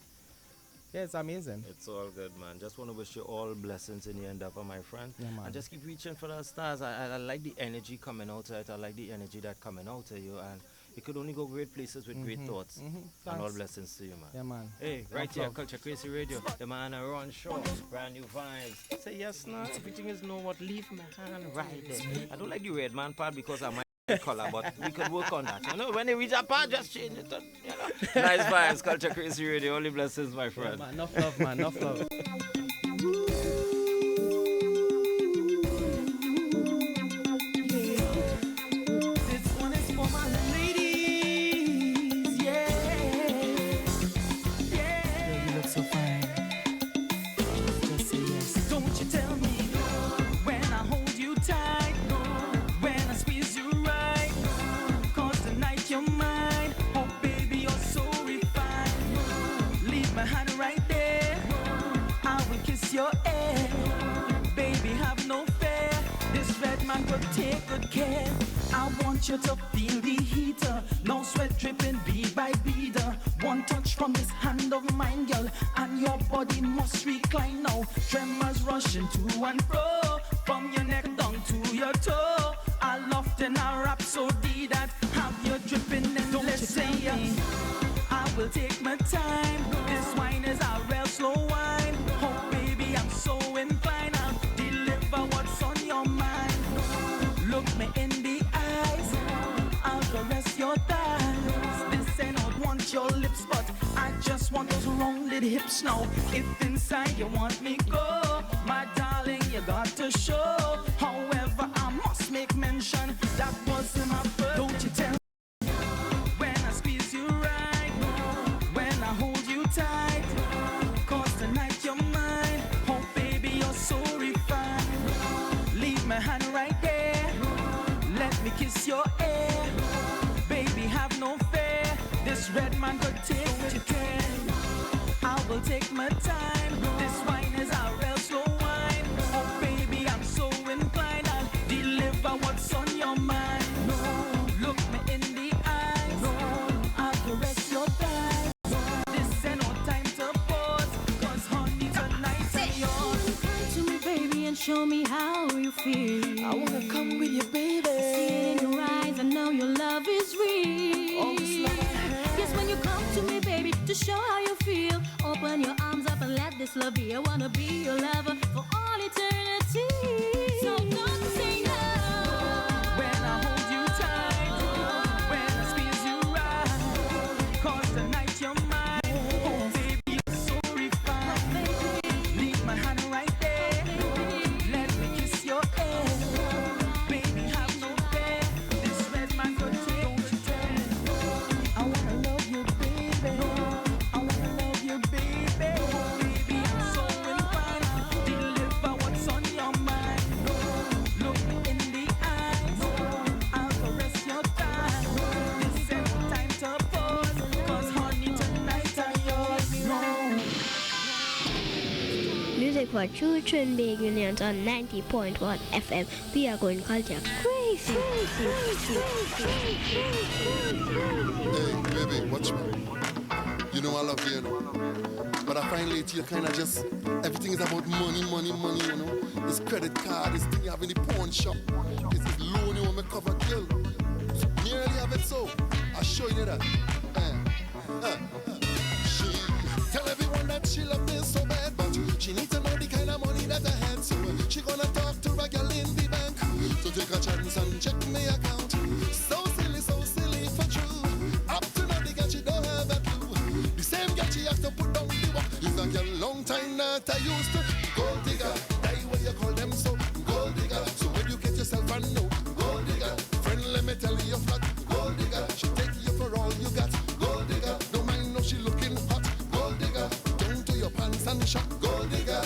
Yeah, it's amazing. It's all good, man. Just want to wish you all blessings in your endeavor, my friend. Yeah, man. And just keep reaching for the stars. I like the energy coming out of it. I like the energy that coming out of you. And you could only go great places with great thoughts. And all blessings to you, man. Yeah, man. Hey, right here, Culture Crazy Radio. The man Ron Shaw. Brand new vibes. Say yes, now. Everything is know what. Leave my hand right there. I don't like the red man part because I might color, but we could work on that. You know, when they reach that part, just change it. You know, nice vibes, Culture Crazy Radio. Only blessings, my friend. Yeah, man. Enough love, man. Enough love. This one is for my ladies, Girl, you look so fine. Just say yes. Don't you tell me when I hold you tight, when I squeeze you right, 'cause tonight you're mine. Oh baby, you're so refined. Leave my hand right there, I will kiss your ear. Baby, have no fear, this red man will take good care. I want you to feel the heater, no sweat dripping bead by bead. One touch from this hand of mine, girl, and your body must recline now. Tremors rushing to and fro, from your neck down to your toe. I loved in a rhapsody that have you dripping and let's say I will take my time. This wine is a real slow wine. Oh baby, I'm so inclined. I'll deliver what's on your mind. Look me in the eyes, I'll caress your thighs. This ain't not want your lips, but I just want those rounded hips now. If inside you want me go, my darling, you got to show. However, I must make mention that was in my birth. Don't you tell me when I squeeze you right, when I hold you tight, 'cause tonight you're mine. Oh baby, you're so refined. Leave my hand right there, let me kiss your ear. Baby, have no fear, this red man could take what you can. I will take my time, this wine is a real slow wine. Oh baby, I'm so inclined, I'll deliver what's on your mind. Look me in the eyes, I'll caress your thighs. This ain't no time to pause, 'cause honey, tonight's yours. Come to me, baby, and show me how you feel. I wanna come with you, baby. I see it in your eyes, I know your love is real. Oh, this love I have. Yes, when you come to me, baby, to show how you feel, open your arms up and let this love be. I wanna be your lover for all eternity. So don't say no. When I hold you tight, when I squeeze you right, 'cause tonight you're mine. Oh baby, you're so refined. Leave my hand right there, let me kiss your ear. Baby, have no fear, this red man could take what you tell. I wanna love you, baby. I wanna love you, baby. Baby, I'm so inclined. Deliver what's on your mind. Look me in the eyes, I'll caress your thighs. This ain't no time to pause, 'cause honey, tonight I'm yours. Music for True Trinidad Unions on 90.1 FM. We are going culture crazy. Hey, baby, watch me. You know I love you, you know. But I find lately you kind of just, everything is about money, you know. It's credit card, this thing you have in the pawn shop. It's this loan you want me cover kill. Nearly have it so. I'll show you that. She tell everyone that she love me so bad, but she needs to know the kind of money that tell you flat. Gold digger, she take you for all you got. Gold digger, don't mind no she looking hot. Gold digger, down to your pants and shot. Gold digger,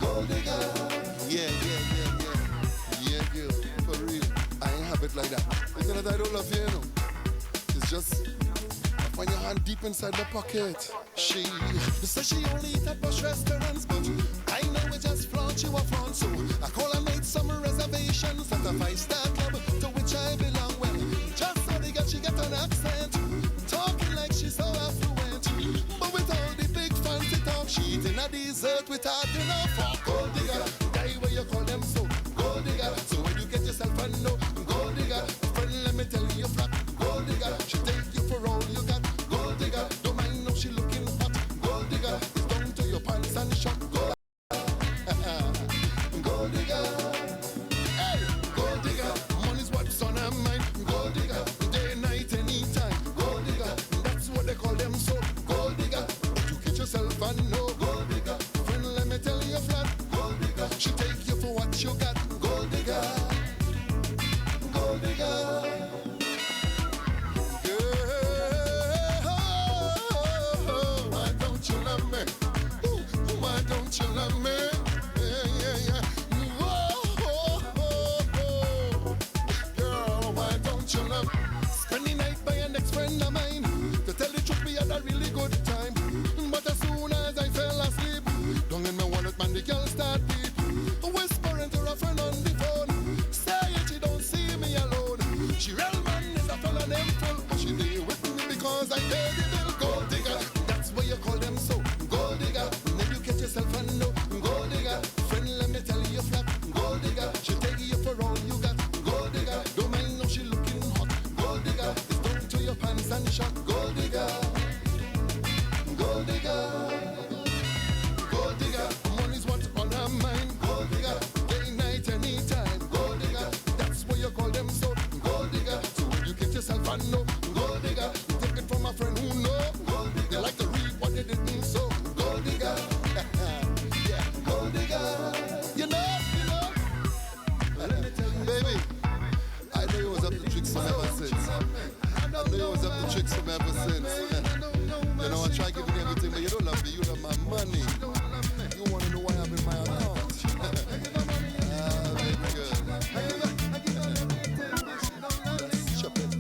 gold digger. Yeah, girl, for real. I ain't have it like that. It's not that I don't love you, you know. It's just when your hand deep inside the pocket. She says she only eat at posh restaurants, but I know it just flaunt you a flaunt. So I call her made some reservations at a 5-star club to which I belong. Well, just so they got she got an accent, talking like she's so affluent. But with all the big fancy talk, she eating a dessert with her dinner for gold digger. Guy where you call them so gold digger. So when you get yourself a no gold digger, friend, let me tell you flat. Gold digger, she take you for all you got. Gold digger, don't mind no she looking hot. Gold digger, it's down to your pants and shot. Gold, gold digger, hey, gold digger, money's what's on her mind. Gold digger, day, night, anytime. Gold digger, that's what they call them so. Gold digger, educate yourself and know. Gold digger, friend, let me tell you flat. Gold digger, she take you for what you got. Gold digger, gold digger. You love me, yeah. Girl, why don't you love me? Spend the night by an ex-friend of mine. To tell the truth, we had a really good time. But as soon as I fell asleep, down in my wallet, man, the girl start beat. Whispering to her friend on the phone, saying she don't see me alone. She real man is a fella named Phil, but she deal with me because I pay the bill. Gold digger, that's what you call them so. Gold digger, then you get yourself a no. Gold digger, friend, let me tell you flat. Gold digger, she take you for all you got. Gold digger, don't mind no she looking hot. Gold digger, it's down to your pants and shot. Gold digger, gold digger, gold digger, money's what's on her mind. Gold digger, day, night, anytime. Gold digger, that's what you call them so. Gold digger, so when you get yourself a no. Gold digger, take it from a friend who know. Gold digger, they like to read what they didn't so. Gold digger, yeah, gold digger. You know. Let me tell you, baby, I know you was up to tricks some ever since. I know you was up to tricks some ever since. You know, I try giving you everything, but you don't love me. You love my money. You want to know why I'm in my account. Baby girl. Chop it.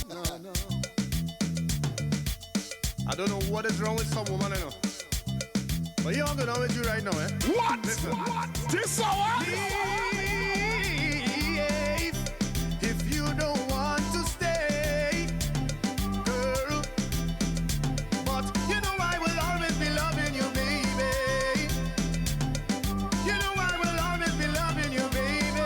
No. I don't know what is wrong with some woman, I know. But you don't know with you right now, eh? What? Listen. What? This hour? If you don't want to stay, girl, but you know I will always be loving you, baby. You know I will always be loving you, baby.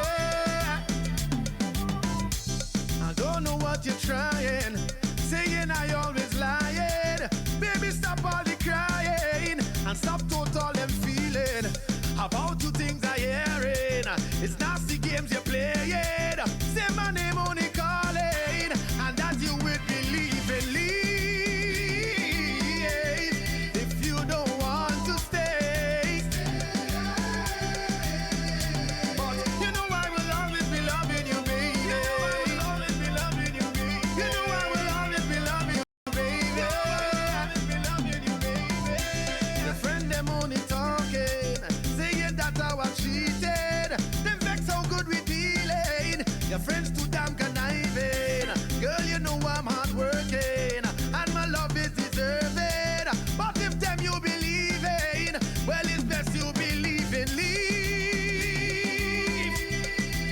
I don't know what you're trying, saying I always lying. Baby, stop all the crying and stop total them feeling about you things I hearing. It's nasty games you're playing. Say my name only calling, and that you would believe and leave. If you don't want to stay, but you know I will always be loving you, baby. You know I will always be loving you, baby. You know I will always be loving you, baby. Your friend them only talking, saying that I was cheated. Them vex how good we dealing. Your friends too damn conniving. Girl, you know I'm hard working, and my love is deserving. But if them you believing, well it's best you believe and leave.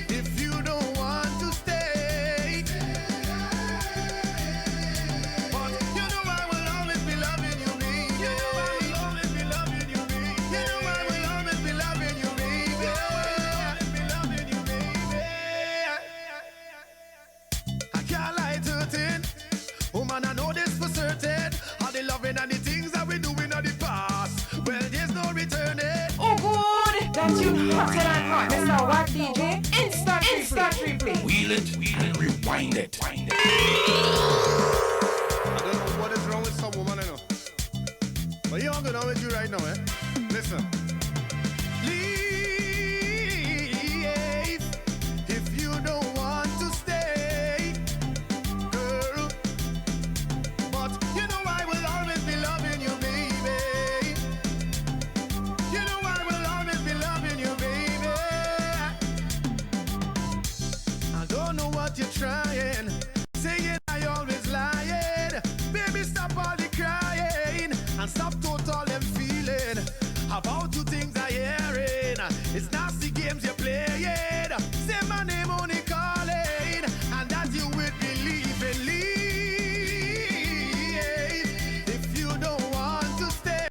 If you don't want to stay, but you know I will always be loving you, baby. You know I will always be loving you, baby. You know I will always be loving you, baby. Loving you, baby. I can't lie to it. Woman, I know this for certain. All the loving and the things that we doing in the past, well, there's no returning. Oh, good. That tune hotter than hot. Mr. Wack DJ, instant replay. Wheel it and rewind it. I don't know what is wrong with some woman, I know. But you don't know with you right now, eh? Listen. Leave if you don't want to stay. I don't know what you're trying. Saying I always lying. Baby, stop all the crying and stop total them feeling about two things I hearing. It's nasty games you're playing. Say my name only calling, and that you would believe and leave. If you don't want to stay,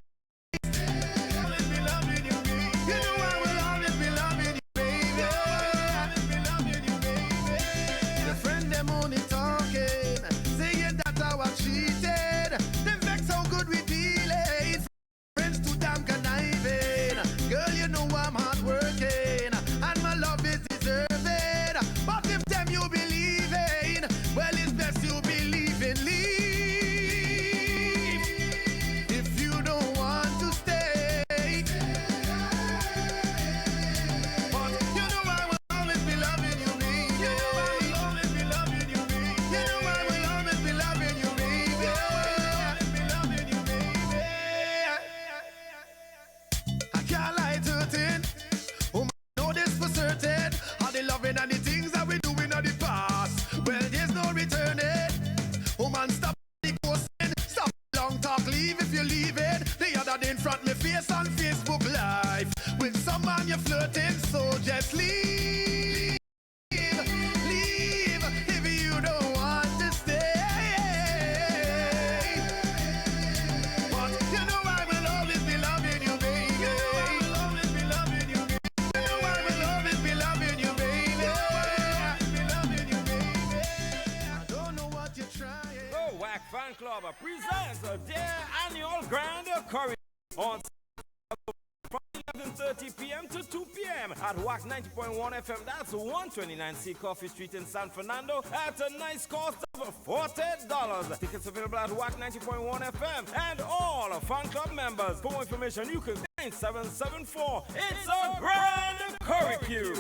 I'll always be loving you, baby. You know I will always be loving you, baby. I'll always be loving you, baby. Your friend them only talking, saying that I was cheated. Them vex how good we dealing. Friends too damn conniving. Girl, you know I'm hard working, and my love is deserving. But if them you believing, well, it's best you believe and leave. If you don't want to stay, but you know I will always be loving you, baby. You know I will always be loving you, baby. You know I will always be loving you, baby. Always be loving you, baby. I can't lie to it. Oh, know this for certain. All the loving and the things that we doing in the past. Well, there's no returning. Oh man, stop the ghosting. Stop long talk, leave if you're leaving. The other day in front me face on Facebook Live. With some man you're flirting, so just leave. Leave if you don't want to stay. But you know I will always be loving you, baby. You know I will always be loving you, baby. You know I will always be loving you, baby. I'll be loving you, baby. I don't know what you're trying. The Wack Fan Club presents their annual Grand Curry on from 11:30 p.m. to 2 p.m. at Wack 90.1 FM. That's 129C Coffee Street in San Fernando at a nice cost of $40. Tickets available at Wack 90.1 FM and all fan club members. For more information, you can 9774. It's a Grand Curry Queue.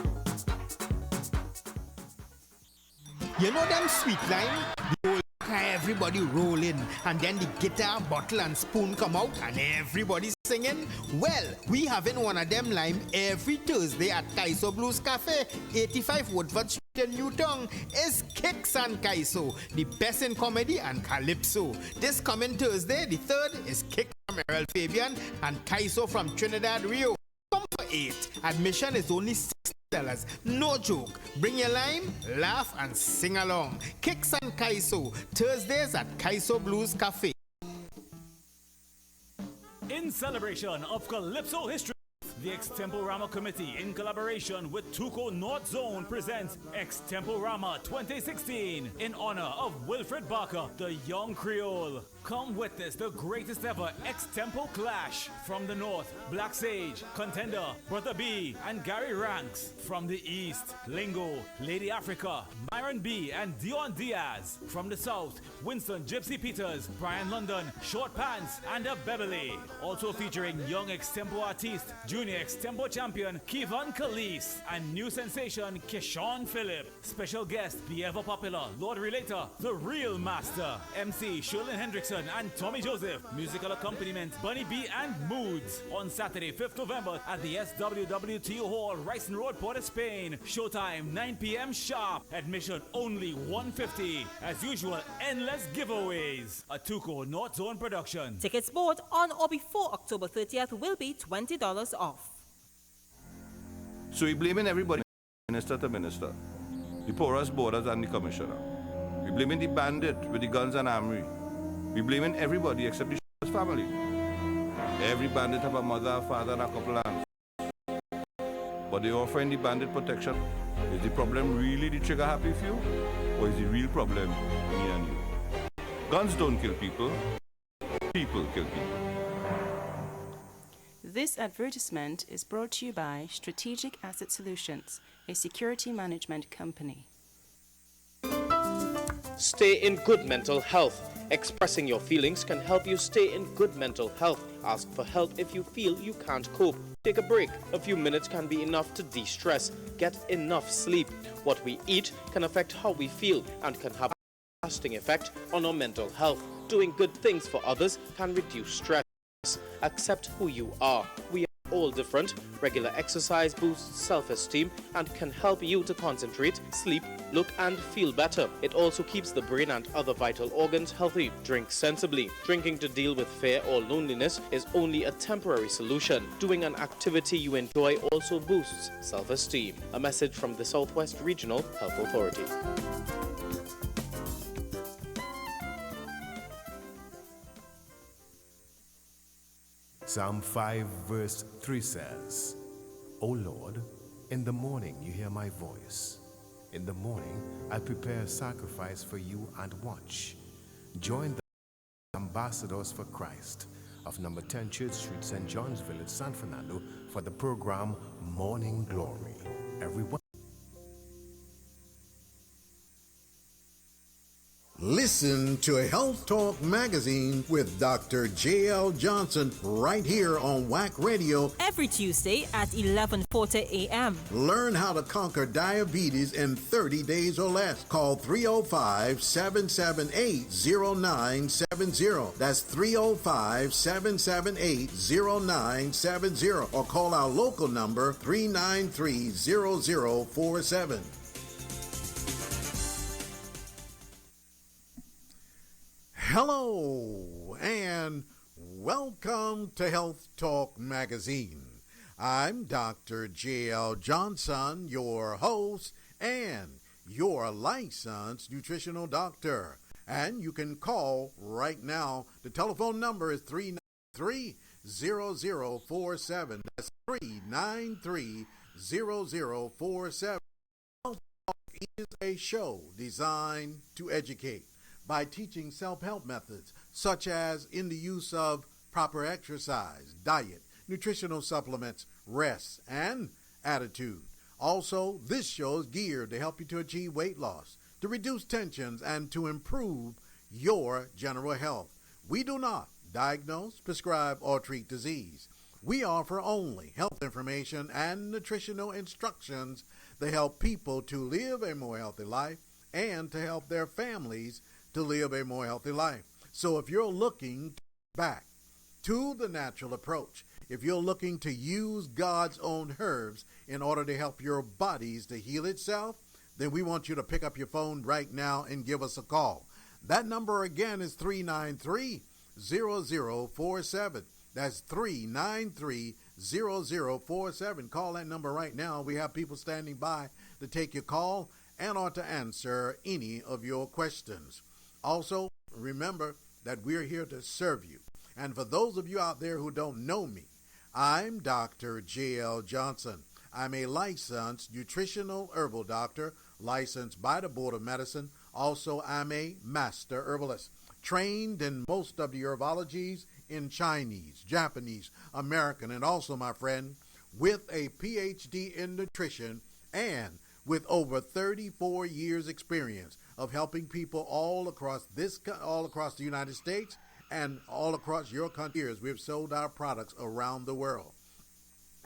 You know them sweet line? The whole everybody roll in, and then the guitar, bottle and spoon come out and everybody's singing. Well, we having one of them lime every Thursday at Kaiso Blues Cafe, 85 Woodford Street in Newtown. Is Kicks and Kaiso, the best in comedy and calypso. This coming Thursday, the 3rd, is Kick from Errol Fabian and Kaiso from Trinidad, Rio. Come for 8. Admission is only $60. No joke. Bring your lime, laugh, and sing along. Kicks and Kaiso, Thursdays at Kaiso Blues Cafe. In celebration of Calypso History, the Extemporama Committee, in collaboration with Tuco North Zone, presents Extemporama 2016 in honor of Wilfred Barker, the young Creole. Come witness the greatest ever extempo clash. From the north, Black Sage, Contender, Brother B, and Gary Ranks. From the east, Lingo, Lady Africa, Myron B, and Dion Diaz. From the south, Winston Gypsy Peters, Brian London, Short Pants, and a Beverly. Also featuring young extempo artist, junior extempo champion Kevon Calise, and new sensation Keshawn Phillip. Special guest, the ever popular Lord Relator, the Real Master, MC Sherlyn Hendrickson and Tommy Joseph. Musical accompaniment, Bunny B and Moods. On Saturday, 5th November at the SWWT Hall, Ryson Road, Port of Spain. Showtime, 9 p.m. sharp. Admission only $150. As usual, endless giveaways. A Tuco North Zone production. Tickets bought on or before October 30th will be $20 off. So we blaming everybody, minister to minister, the porous borders and the commissioner. We blaming the bandit with the guns and armory. We blaming everybody except the family. Every bandit have a mother, a father, and a couple hands. But they offering the bandit protection. Is the problem really the trigger happy few? Or is the real problem me and you? Guns don't kill people. People kill people. This advertisement is brought to you by Strategic Asset Solutions, a security management company. Stay in good mental health. Expressing your feelings can help you stay in good mental health. Ask for help if you feel you can't cope. Take a break. A few minutes can be enough to de-stress. Get enough sleep. What we eat can affect how we feel and can have a lasting effect on our mental health. Doing good things for others can reduce stress. Accept who you are. We are all different. Regular exercise boosts self-esteem and can help you to concentrate, sleep, look and feel better. It also keeps the brain and other vital organs healthy. Drink sensibly. Drinking to deal with fear or loneliness is only a temporary solution. Doing an activity you enjoy also boosts self-esteem. A message from the Southwest Regional Health Authority. Psalm 5 verse 3 says, O Lord, in the morning you hear my voice. In the morning I prepare a sacrifice for you and watch. Join the ambassadors for Christ of number 10 Church Street, St. John's Village, San Fernando for the program Morning Glory. Everyone. Listen to Health Talk Magazine with Dr. J.L. Johnson right here on Wack Radio every Tuesday at 11:40 a.m. Learn how to conquer diabetes in 30 days or less. Call 305-778-0970. That's 305-778-0970. Or call our local number 393-0047. Hello and welcome to Health Talk Magazine. I'm Dr. J.L. Johnson, your host and your licensed nutritional doctor. And you can call right now. The telephone number is 393-0047. That's 393-0047. Health Talk is a show designed to educate by teaching self-help methods such as in the use of proper exercise, diet, nutritional supplements, rest, and attitude. Also, this show is geared to help you to achieve weight loss, to reduce tensions, and to improve your general health. We do not diagnose, prescribe, or treat disease. We offer only health information and nutritional instructions that help people to live a more healthy life and to help their families to live a more healthy life. So if you're looking back to the natural approach, if you're looking to use God's own herbs in order to help your bodies to heal itself, then we want you to pick up your phone right now and give us a call. That number again is 393-0047. That's 393-0047. Call that number right now. We have people standing by to take your call and or to answer any of your questions. Also, remember that we're here to serve you. And for those of you out there who don't know me, I'm Dr. J.L. Johnson. I'm a licensed nutritional herbal doctor, licensed by the Board of Medicine. Also, I'm a master herbalist, trained in most of the herbologies in Chinese, Japanese, American, and also, my friend, with a PhD in nutrition and with over 34 years experience of helping people all across the United States and all across your country. We've sold our products around the world.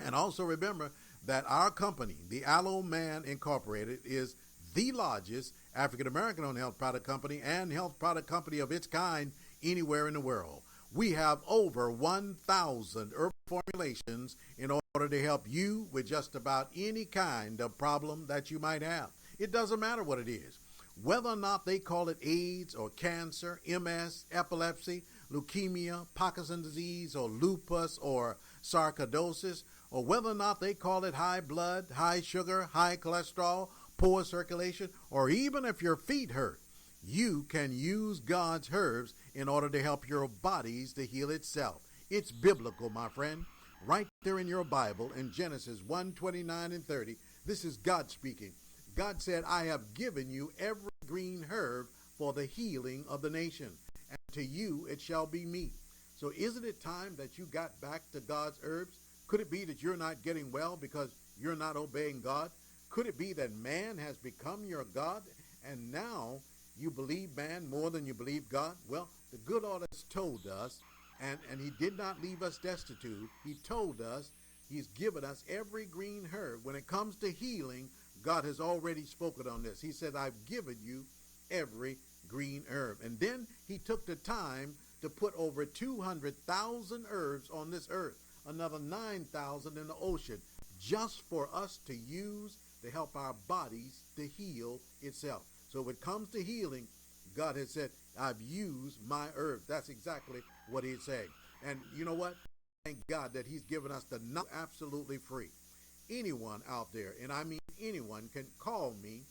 And also remember that our company, the Aloe Man Incorporated, is the largest African-American owned health product company and health product company of its kind anywhere in the world. We have over 1,000 herbal formulations in order to help you with just about any kind of problem that you might have. It doesn't matter what it is. Whether or not they call it AIDS or cancer, MS, epilepsy, leukemia, Parkinson's disease, or lupus, or sarcoidosis, or whether or not they call it high blood, high sugar, high cholesterol, poor circulation, or even if your feet hurt, you can use God's herbs in order to help your bodies to heal itself. It's biblical, my friend. Right there in your Bible in Genesis 1:29 and 30, this is God speaking. God said, I have given you every green herb for the healing of the nation, and to you it shall be meat. So isn't it time that you got back to God's herbs? Could it be that you're not getting well because you're not obeying God? Could it be that man has become your God and now you believe man more than you believe God? Well, the good Lord has told us, and he did not leave us destitute. He told us, he's given us every green herb. When it comes to healing, God has already spoken on this. He said, I've given you every green herb. And then he took the time to put over 200,000 herbs on this earth. another 9,000 in the ocean, just for us to use to help our bodies to heal itself. So when it comes to healing, God has said, I've used my herbs. That's exactly what he's saying. And you know what? Thank God that he's given us the knowledge absolutely free. Anyone out there, and I mean anyone, can call me,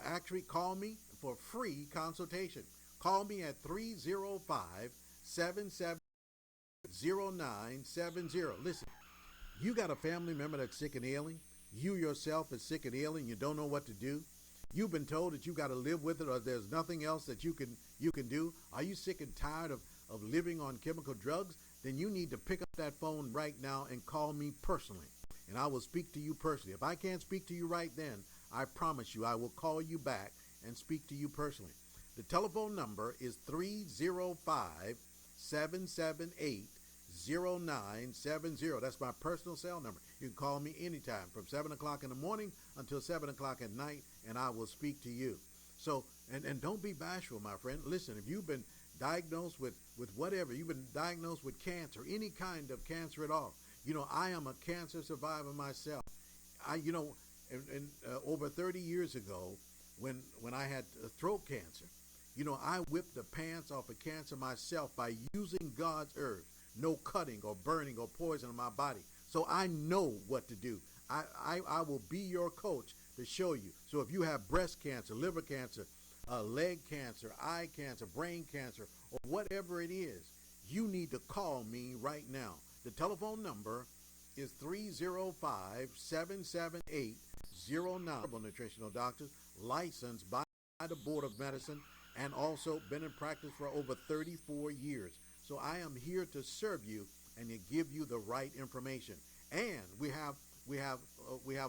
actually call me for free consultation. Call me at 305-770970. Listen, you got a family member that's sick and ailing. You yourself is sick and ailing. You don't know what to do. You've been told that you got to live with it, or there's nothing else that you can do. Are you sick and tired of living on chemical drugs? Then you need to pick up that phone right now and call me personally, and I will speak to you personally. If I can't speak to you right then, I promise you I will call you back and speak to you personally. The telephone number is 305-778-0970. That's my personal cell number. You can call me anytime from 7 o'clock in the morning until 7 o'clock at night, and I will speak to you. So, and don't be bashful, my friend. Listen, if you've been diagnosed with whatever, you've been diagnosed with cancer, any kind of cancer at all. I am a cancer survivor myself. Over 30 years ago, when I had throat cancer, I whipped the pants off of cancer myself by using God's herbs. No cutting or burning or poison in my body. So I know what to do. I will be your coach to show you. So if you have breast cancer, liver cancer, leg cancer, eye cancer, brain cancer, or whatever it is, you need to call me right now. The telephone number is 305-778-09. Nutritional doctors, licensed by the Board of Medicine, and also been in practice for over 34 years. So I am here to serve you and to give you the right information. And we have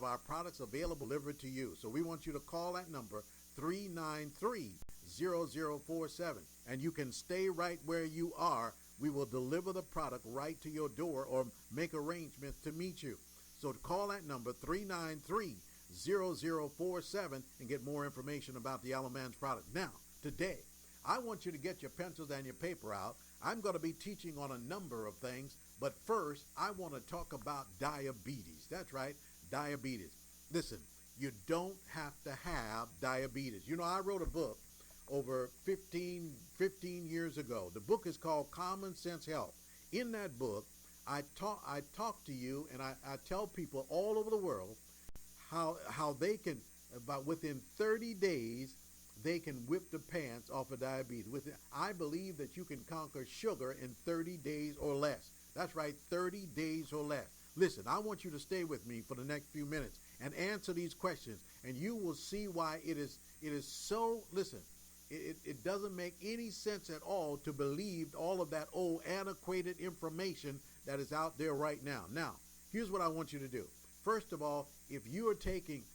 our products available delivered to you. So we want you to call that number 393-0047, and you can stay right where you are. We will deliver the product right to your door or make arrangements to meet you. So to call that number 393-0047 and get more information about the Alamance product. Now, today, I want you to get your pencils and your paper out. I'm going to be teaching on a number of things, but first, I want to talk about diabetes. That's right, diabetes. Listen, you don't have to have diabetes. I wrote a book over 15 years ago. The book is called Common Sense Health. In that book, I talk to you, and I tell people all over the world how they can, about within 30 days, they can whip the pants off of diabetes. I believe that you can conquer sugar in 30 days or less. That's right, 30 days or less. Listen, I want you to stay with me for the next few minutes and answer these questions, and you will see why it is so, listen, it doesn't make any sense at all to believe all of that old antiquated information that is out there right now. Now, here's what I want you to do. First of all, if you are taking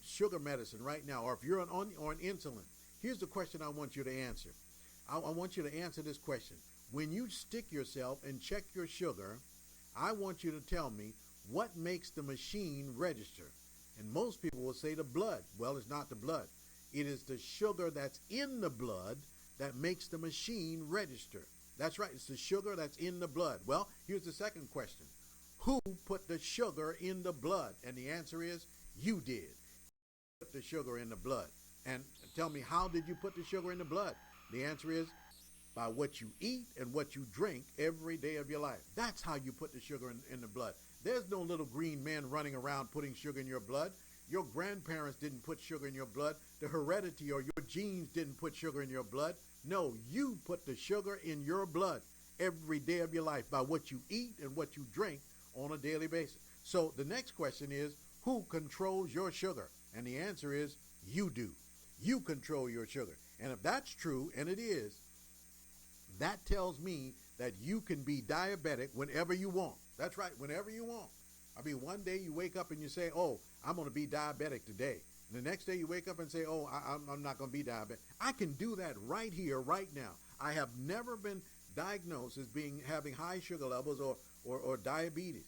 sugar medicine right now, or if you're on insulin, here's the question I want you to answer. I want you to answer this question. When you stick yourself and check your sugar, I want you to tell me what makes the machine register. And most people will say the blood. Well, it's not the blood. It is the sugar that's in the blood that makes the machine register. That's right, it's the sugar that's in the blood. Well, here's the second question. Who put the sugar in the blood? And the answer is, you did. Put the sugar in the blood. And tell me, how did you put the sugar in the blood? The answer is, by what you eat and what you drink every day of your life. That's how you put the sugar in the blood. There's no little green men running around putting sugar in your blood. Your grandparents didn't put sugar in your blood. The heredity or your genes didn't put sugar in your blood. No, you put the sugar in your blood every day of your life by what you eat and what you drink on a daily basis. So the next question is, who controls your sugar? And the answer is, you do. You control your sugar. And if that's true, and it is, that tells me that you can be diabetic whenever you want. That's right, whenever you want. I mean, one day you wake up and you say, oh, I'm going to be diabetic today. And the next day you wake up and say, oh, I'm not going to be diabetic. I can do that right here, right now. I have never been diagnosed as having high sugar levels or diabetes.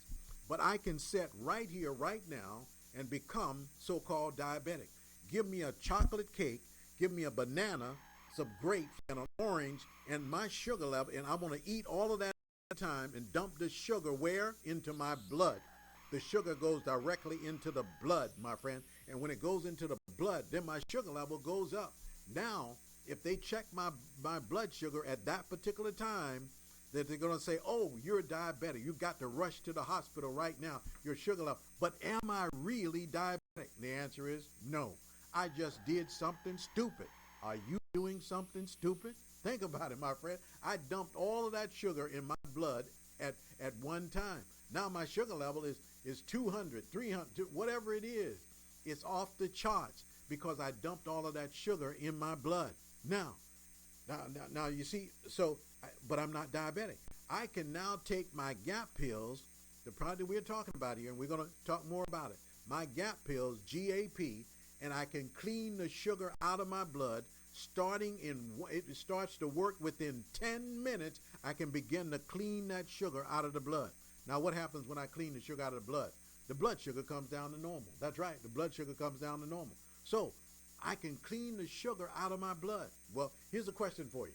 But I can sit right here, right now, and become so-called diabetic. Give me a chocolate cake, give me a banana, some grapes, and an orange, and my sugar level, and I'm going to eat all of that time and dump the sugar where? Into my blood. The sugar goes directly into the blood, my friend. And when it goes into the blood, then my sugar level goes up. Now, if they check my blood sugar at that particular time, that they're going to say, oh, you're diabetic. You've got to rush to the hospital right now. Your sugar level. But am I really diabetic? The answer is no. I just did something stupid. Are you doing something stupid? Think about it, my friend. I dumped all of that sugar in my blood at one time. Now my sugar level is 200, 300, whatever it is. It's off the charts because I dumped all of that sugar in my blood. Now you see, but I'm not diabetic. I can now take my GAP pills, the product we're talking about here, and we're going to talk more about it. My GAP pills, GAP, and I can clean the sugar out of my blood. It starts to work within 10 minutes. I can begin to clean that sugar out of the blood. Now, what happens when I clean the sugar out of the blood? The blood sugar comes down to normal. That's right. The blood sugar comes down to normal. So I can clean the sugar out of my blood. Well, here's a question for you.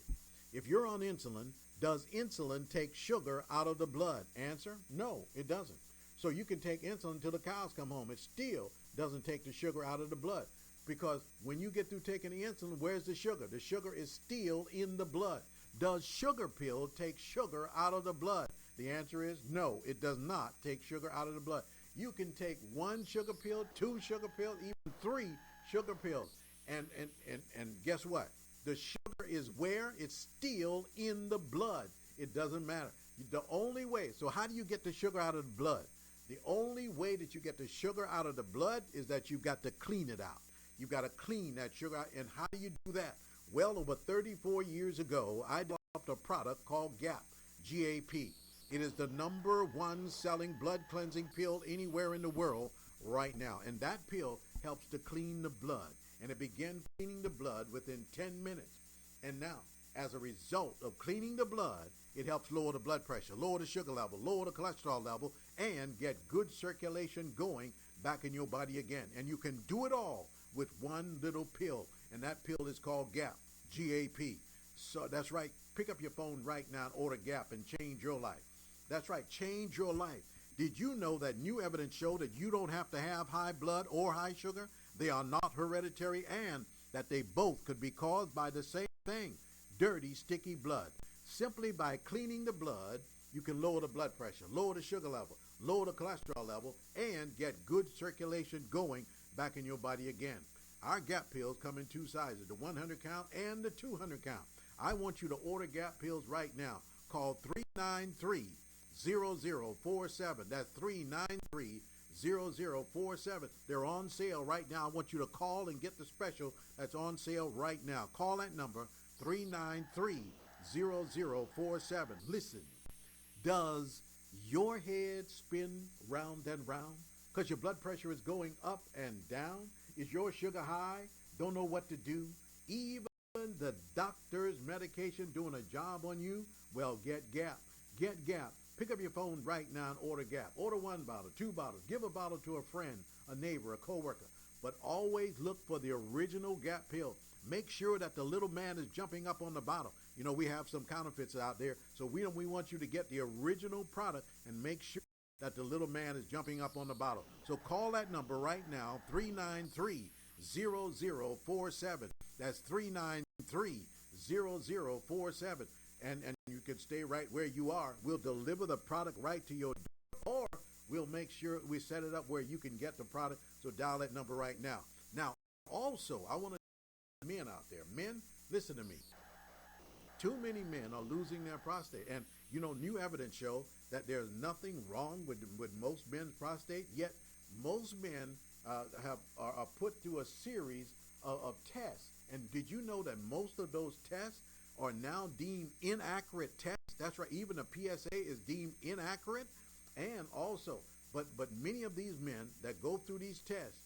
If you're on insulin, does insulin take sugar out of the blood? Answer, no, it doesn't. So you can take insulin until the cows come home. It still doesn't take the sugar out of the blood. Because when you get through taking the insulin, where's the sugar? The sugar is still in the blood. Does sugar pill take sugar out of the blood? The answer is no, it does not take sugar out of the blood. You can take 1 sugar pill, 2 sugar pills, even 3 sugar pills. And guess what? The sugar is where? It's still in the blood. It doesn't matter. The only way, so how do you get the sugar out of the blood? The only way that you get the sugar out of the blood is that you've got to clean it out. You've got to clean that sugar out. And how do you do that? Well, over 34 years ago, I developed a product called GAP, G-A-P. It is the #1 selling blood cleansing pill anywhere in the world right now. And that pill helps to clean the blood. And it began cleaning the blood within 10 minutes. And now, as a result of cleaning the blood, it helps lower the blood pressure, lower the sugar level, lower the cholesterol level, and get good circulation going back in your body again. And you can do it all with one little pill, and that pill is called GAP, G-A-P. So that's right. Pick up your phone right now and order GAP and change your life. That's right. Change your life. Did you know that new evidence show that you don't have to have high blood or high sugar? They are not hereditary, and that they both could be caused by the same thing, dirty, sticky blood. Simply by cleaning the blood, you can lower the blood pressure, lower the sugar level, lower the cholesterol level, and get good circulation going back in your body again. Our GAP pills come in 2 sizes, the 100 count and the 200 count. I want you to order GAP pills right now. Call 393-0047. That's 393-0047. They're on sale right now. I want you to call and get the special that's on sale right now. Call that number, 393-0047. Listen, does your head spin round and round? Because your blood pressure is going up and down? Is your sugar high? Don't know what to do? Even the doctor's medication doing a job on you? Well, get GAP. Get GAP. Pick up your phone right now and order GAP. Order 1 bottle, 2 bottles. Give a bottle to a friend, a neighbor, a coworker. But always look for the original GAP pill. Make sure that the little man is jumping up on the bottle. You know, we have some counterfeits out there, so we want you to get the original product and make sure that the little man is jumping up on the bottle. So call that number right now, 393-0047. That's 393-0047. And you can stay right where you are. We'll deliver the product right to your door, or we'll make sure we set it up where you can get the product. So dial that number right now. Now, also, I want to men out there. Men, listen to me. Too many men are losing their prostate. And, you know, new evidence show that there's nothing wrong with most men's prostate, yet most men are put through a series of tests. And did you know that most of those tests are now deemed inaccurate tests? That's right, even the PSA is deemed inaccurate. And also, but many of these men that go through these tests,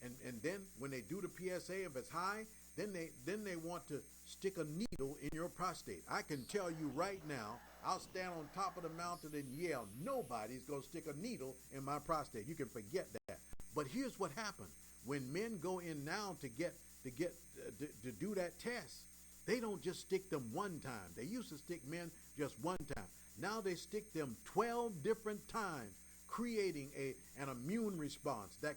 and then when they do the PSA, if it's high, then they want to stick a needle in your prostate. I can tell you right now, I'll stand on top of the mountain and yell, nobody's going to stick a needle in my prostate. You can forget that. But here's what happened. When men go in now to do that test, they don't just stick them one time. They used to stick men just one time. Now they stick them 12 different times, creating an immune response that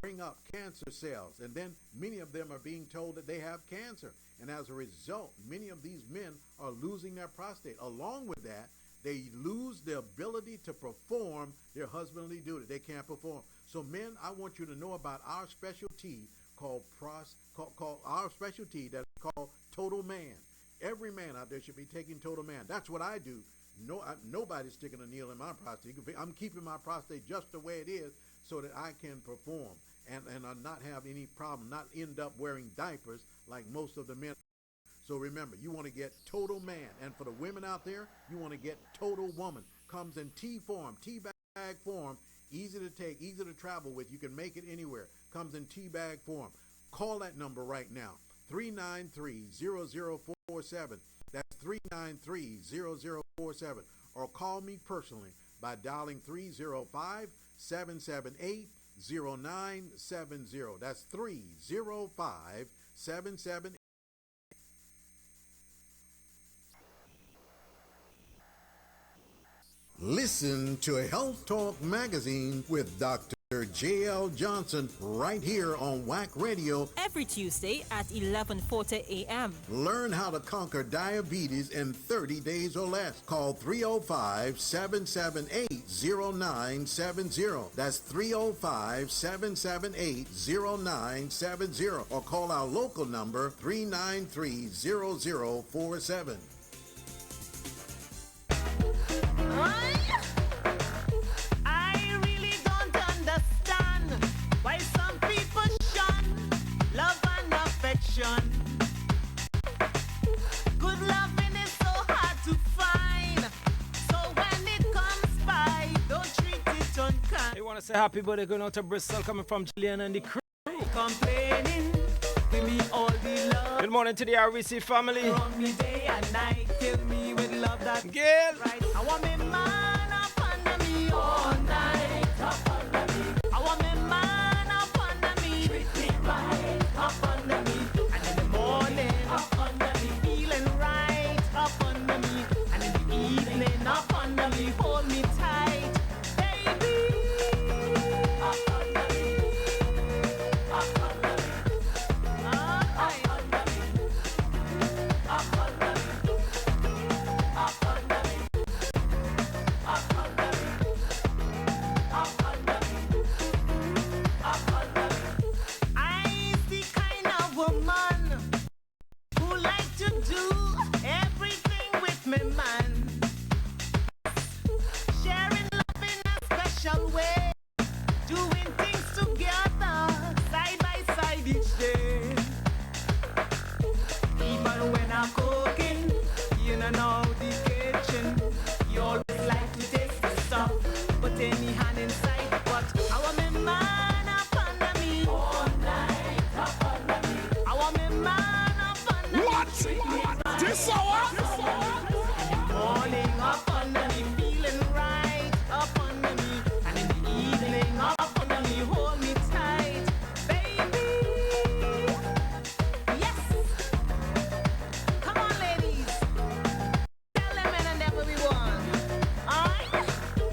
bring up cancer cells, and then many of them are being told that they have cancer, and as a result many of these men are losing their prostate. Along with that, they lose the ability to perform their husbandly duty. They can't perform. So men, I want you to know about our specialty called our specialty that is called Total Man. Every man out there should be taking Total Man. That's what I do. Nobody's sticking a needle in my prostate. I'm keeping my prostate just the way it is so that I can perform and not have any problem, not end up wearing diapers like most of the men. So remember, you want to get Total Man. And for the women out there, you want to get Total Woman. Comes in tea form, tea bag form, easy to take, easy to travel with. You can make it anywhere. Comes in tea bag form. Call that number right now, 393-0047. That's 393-0047. Or call me personally by dialing 305-778-0970. That's 305-778. Listen to Health Talk Magazine with Dr. J.L. Johnson right here on Wack Radio every Tuesday at 11:40 a.m. Learn how to conquer diabetes in 30 days or less. Call 305-778-0970. That's 305-778-0970. Or call our local number 393-0047. I really don't understand why some people shun love and affection. Good loving is so hard to find, so when it comes by, don't treat it unkind. They want to say happy birthday going out to Bristol, coming from Julian and the crew. Complaining, give me all the love. Good morning to the RVC family. From me day and night, kill me with love that Gail. Right. I want me man up under me all night, up under me. I want me man up under me, treat me right, up under me. And in the morning, up under me, feeling right, up under me. And in the evening, up under me, hold me tight, baby. Up under me, up under me, up under me, up under me, up under me. I the kind of woman who like to do everything with me, man. Sharing love in a special way, doing things together, side by side each day. Even when I'm cooking, you know the kitchen, you always like to taste the stuff, put any hand inside. But I want me man up under me all night, up under me. I want me man up under me. What? This hour? In the morning up under me, feeling right up under me, and in the evening up under me, hold me tight, baby. Yes. Come on, ladies. Tell them men and them what we want. Alright?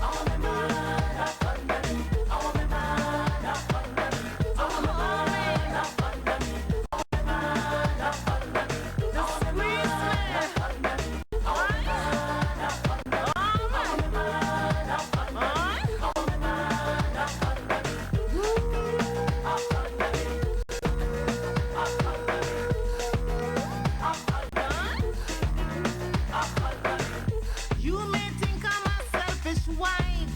I want me man up under me. I want me man up under me. I want me man up under me. I want me man up under me. The squeeze man up under me. I want me man up under me. I want me man up under me. I want me man up under me. Up under me. Up under me. Up under me. You may think I'm a selfish wife,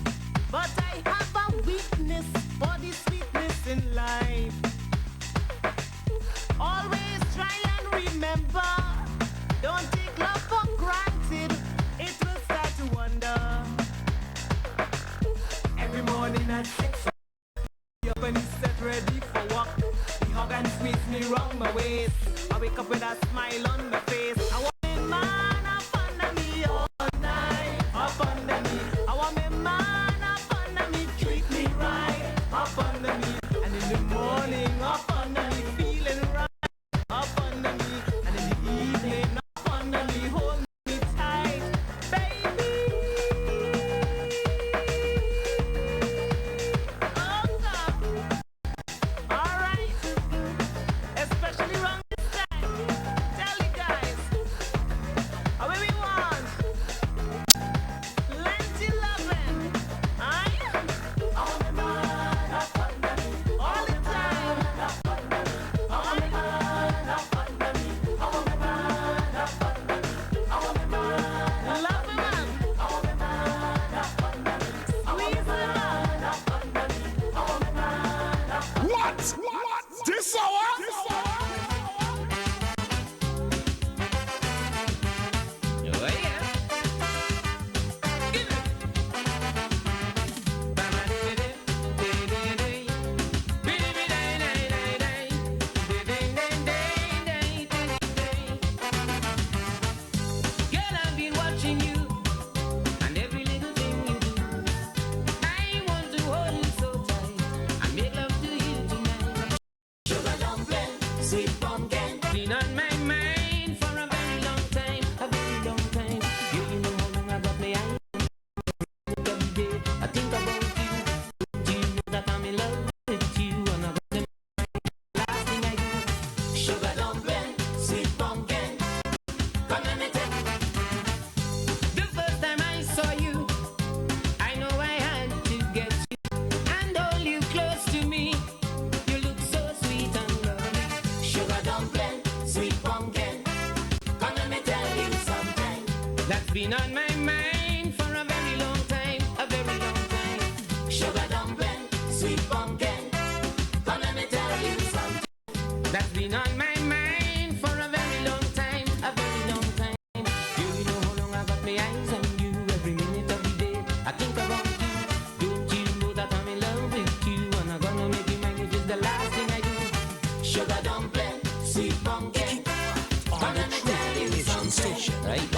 but I have a weakness for the sweetness in life. Always try and remember, don't take love for granted, it will start to wonder. Every morning at 6, up and set ready for work. The hug and squeeze me round my waist. I wake up with a smile on my face. I want me man up under me all night, up under me. I want me man up under me, treat me right, up under me. And in the morning up under me, feeling right, up under me. And in the evening up under me, hold me tight, baby. been on my mind for a very long time, a very long time. Sugar dumpling, sweet pumpkin, come let me tell you something. That's been on my mind for a very long time, a very long time. You know how long I got my eyes on you, every minute of the day I think about you. Don't you know that I'm in love with you, and I'm gonna make you mine if it's the last thing I do. Sugar dumpling, sweet pumpkin, come let me tell you something. Right?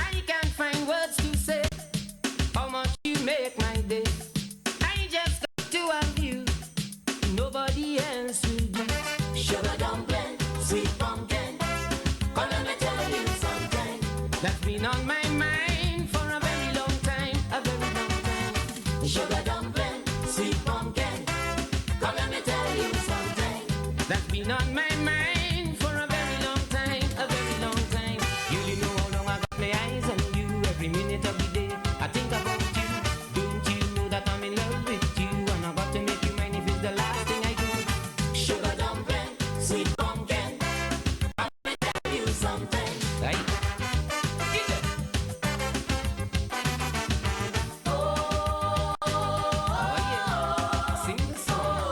I can't find words to say how much you make my day. I just got to have you, nobody else will do. Sugar dumpling, sweet pumpkin, come let me tell you something. That's been on my mind for a very long time, a very long time. Sugar dumpling, sweet pumpkin, come let me tell you something. That's been on my mind for a very long time, a very long time. You know how long I got my eyes on you, every minute of the day I think about you. Don't you know that I'm in love with you, and I got to make you mine if it's the last thing I do. Sugar dumpling, sweet pumpkin, let me tell you something. Right? Sing the song.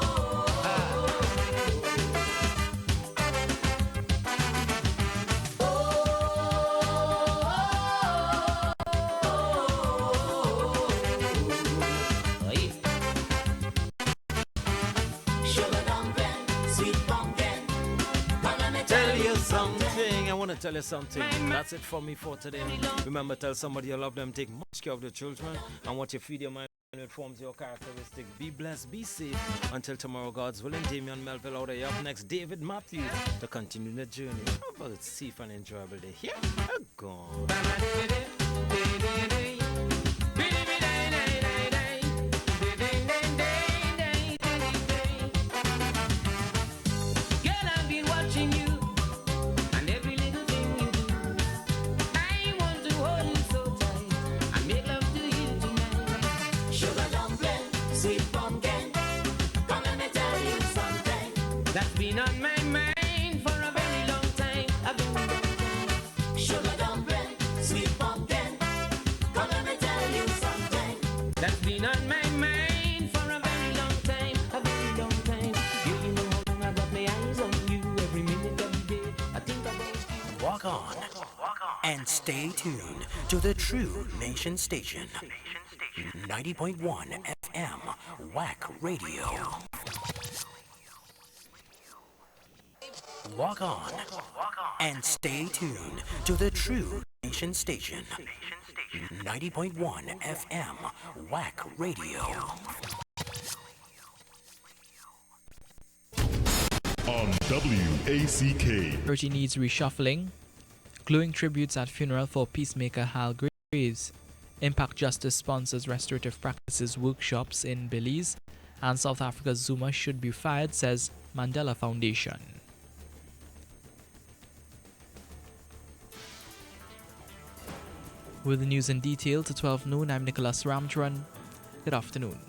Sugar dumpling, sweet pumpkin, come let me Tell you something. I want to tell you something. That's it for me for today. Remember, tell somebody you love them. Take much care of the children. And what you feed your mind, it forms your characteristics. Be blessed, be safe. Until tomorrow, God's willing. Damian Melville out there. Up next, David Matthews to continue the journey. How about a safe and enjoyable day? Here, gone. Girl, I've been watching you, and every little thing you do. I want to hold you so tight and make love to you tonight. Sugar dumpling, sweet pumpkin, come let me tell you something. That's been on my mind for a very long time, a very long time. Sugar dumpling, sweet pumpkin, come let me tell you something. That's been on my mind for a very long time, a very long time. You know how long I got my eyes on you, every minute of the day I think about you. Walk on and stay tuned to the True Nation Station. 90.1 FM, Wack Radio. Walk on and stay tuned to the True Nation Station. 90.1 FM, Wack Radio. On WACK. Clergy needs reshuffling. Glowing tributes at funeral for peacemaker Hal Graves. Impact Justice sponsors restorative practices workshops in Belize. And South Africa's Zuma should be fired, says Mandela Foundation. With the news in detail to 12 noon, I'm Nicholas Ramcharan. Good afternoon.